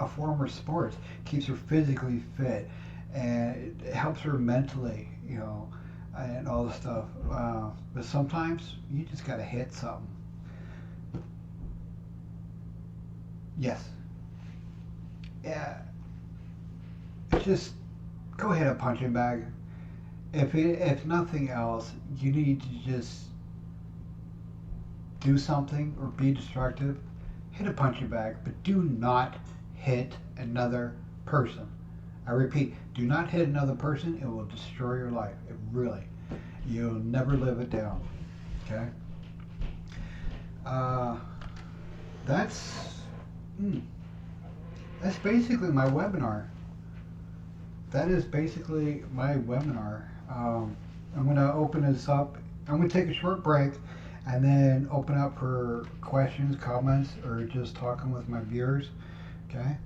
a form of sports. Keeps her physically fit. And it helps her mentally, and all the stuff. But sometimes you just gotta hit something. Yes. Yeah. Just go hit a punching bag. If nothing else, you need to just do something or be destructive. Hit a punching bag, but do not hit another person. I repeat, do not hit another person. It will destroy your life. It really. You'll never live it down. Okay? That's basically my webinar. that is basically my webinar. I'm going to open this up. I'm going to take a short break and then open up for questions, comments, or just talking with my viewers. Okay.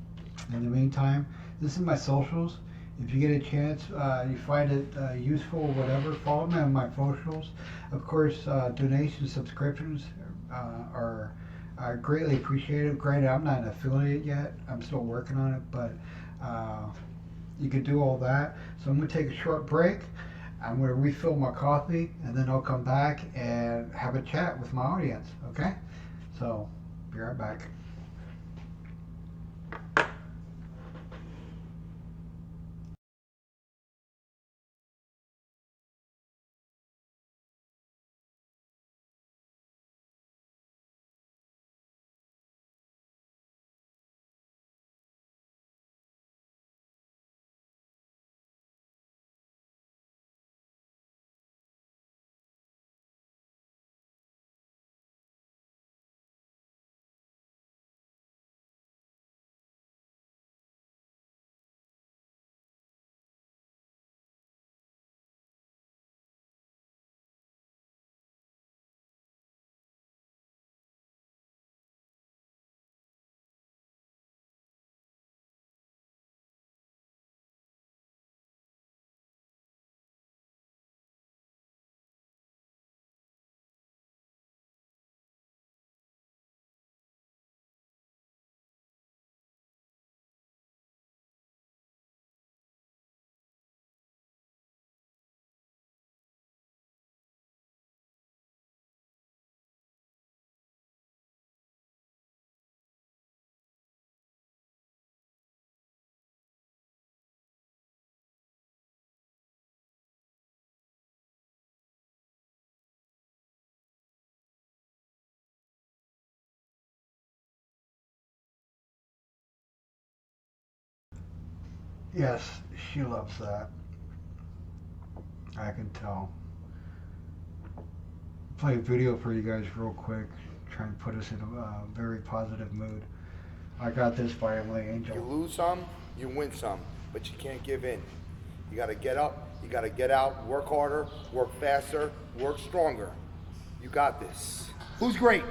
In the meantime, this is my socials. If you get a chance, you find it useful or whatever, follow me on my socials. Of course, donations, subscriptions are greatly appreciated. Granted, I'm not an affiliate yet. I'm still working on it, but you can do all that. So I'm going to take a short break. I'm going to refill my coffee, and then I'll come back and have a chat with my audience. Okay? So, be right back. Yes, she loves that. I can tell. Play a video for you guys real quick. Try and put us in a very positive mood. I Got This by Emily Angel. You lose some, you win some, but you can't give in. You got to get up, you got to get out, work harder, work faster, work stronger. You got this. Who's great?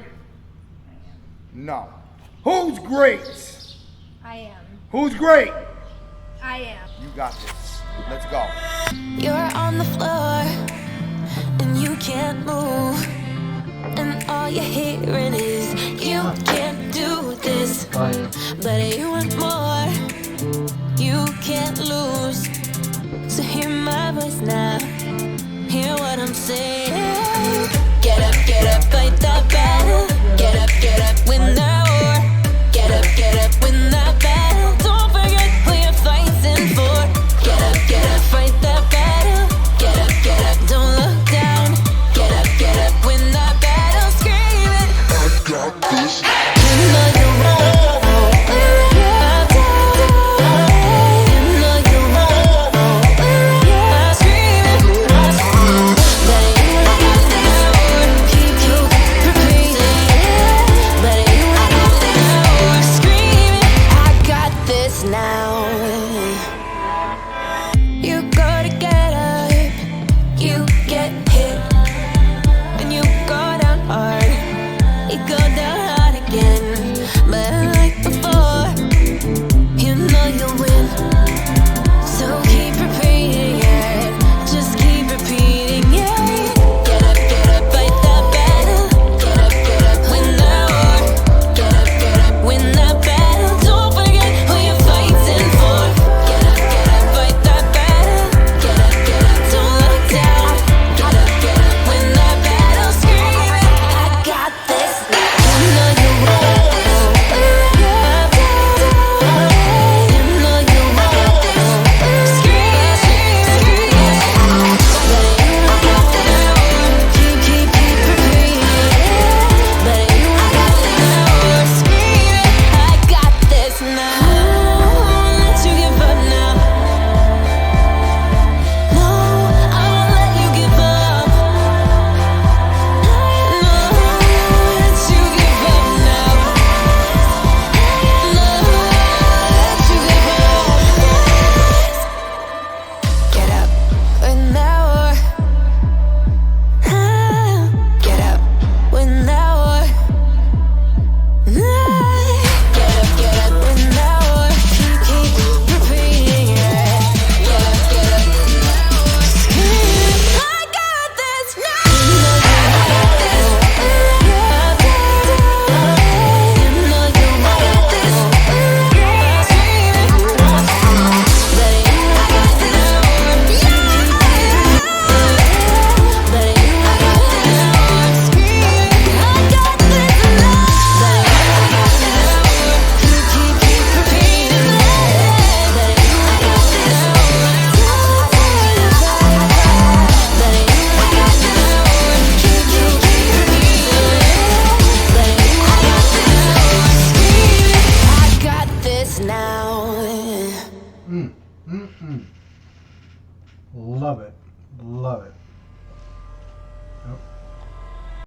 No. Who's great? I am. Who's great? I am. You got this. Let's go. You're on the floor and you can't move, and all you're hearing is you can't do this, but you want more. You can't lose, so hear my voice now. Hear what I'm saying. Get up, fight that battle. Get up, win that war. Get up, win that battle. Don't forget who you're fighting for. Get up, fight that battle. Get up, don't look down. Get up, win that battle. Scream it. I got this. You know you won't. You know you won't. I scream it. That Mm.